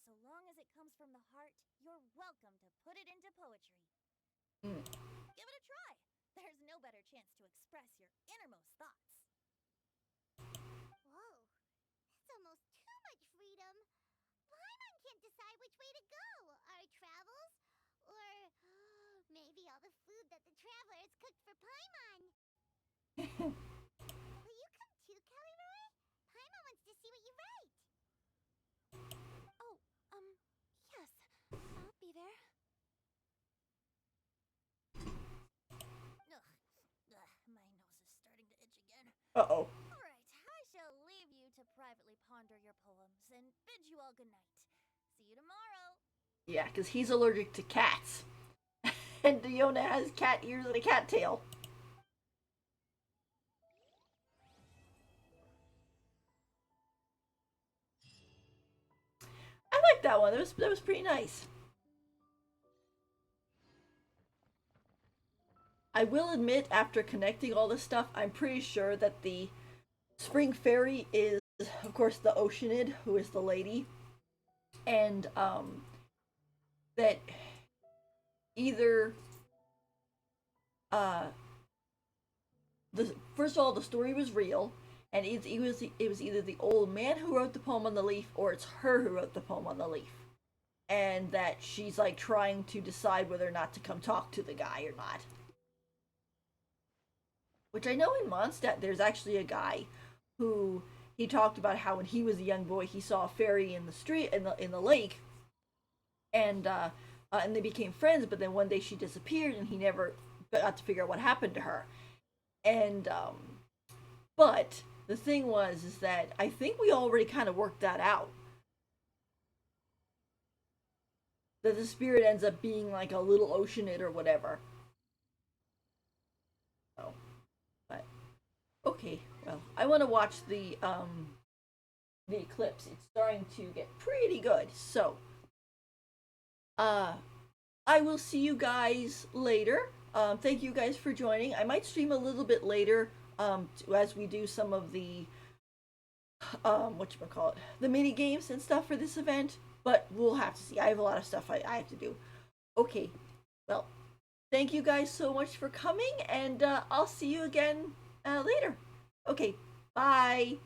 So long as it comes from the heart, you're welcome to put it into poetry. Give it a try. There's no better chance to express your innermost thoughts. Whoa, that's almost too much freedom. Paimon can't decide which way to go. Our travels? Or maybe all the food that the travelers cooked for Paimon. Will you come too, Kelly Roy? Paimon wants to see what you write. Oh, yes. I'll be there. My nose is starting to itch again. Uh-oh. All right, I shall leave you to privately ponder your poems and bid you all good night. See you tomorrow. Yeah, because he's allergic to cats. And Diona has cat ears and a cat tail. I like that one. That was pretty nice. I will admit, after connecting all this stuff, I'm pretty sure that the Spring Fairy is, of course, the Oceanid, who is the lady, and that either the first of all the story was real, and it was either the old man who wrote the poem on the leaf, or it's her who wrote the poem on the leaf, and that she's like trying to decide whether or not to come talk to the guy or not. Which I know in Mondstadt there's actually a guy who he talked about how when he was a young boy he saw a fairy in the street in the lake, and they became friends. But then one day she disappeared, and he never got to figure out what happened to her. And but the thing was is that I think we already kind of worked that out. That the spirit ends up being like a little oceanid or whatever. So, but okay, well, I want to watch the eclipse. It's starting to get pretty good. So, uh, I will see you guys later. Thank you guys for joining. I might stream a little bit later as we do some of the whatchamacallit, the mini games and stuff for this event. But we'll have to see. I have a lot of stuff I have to do. Okay, well, thank you guys so much for coming, and I'll see you again later. Okay, bye.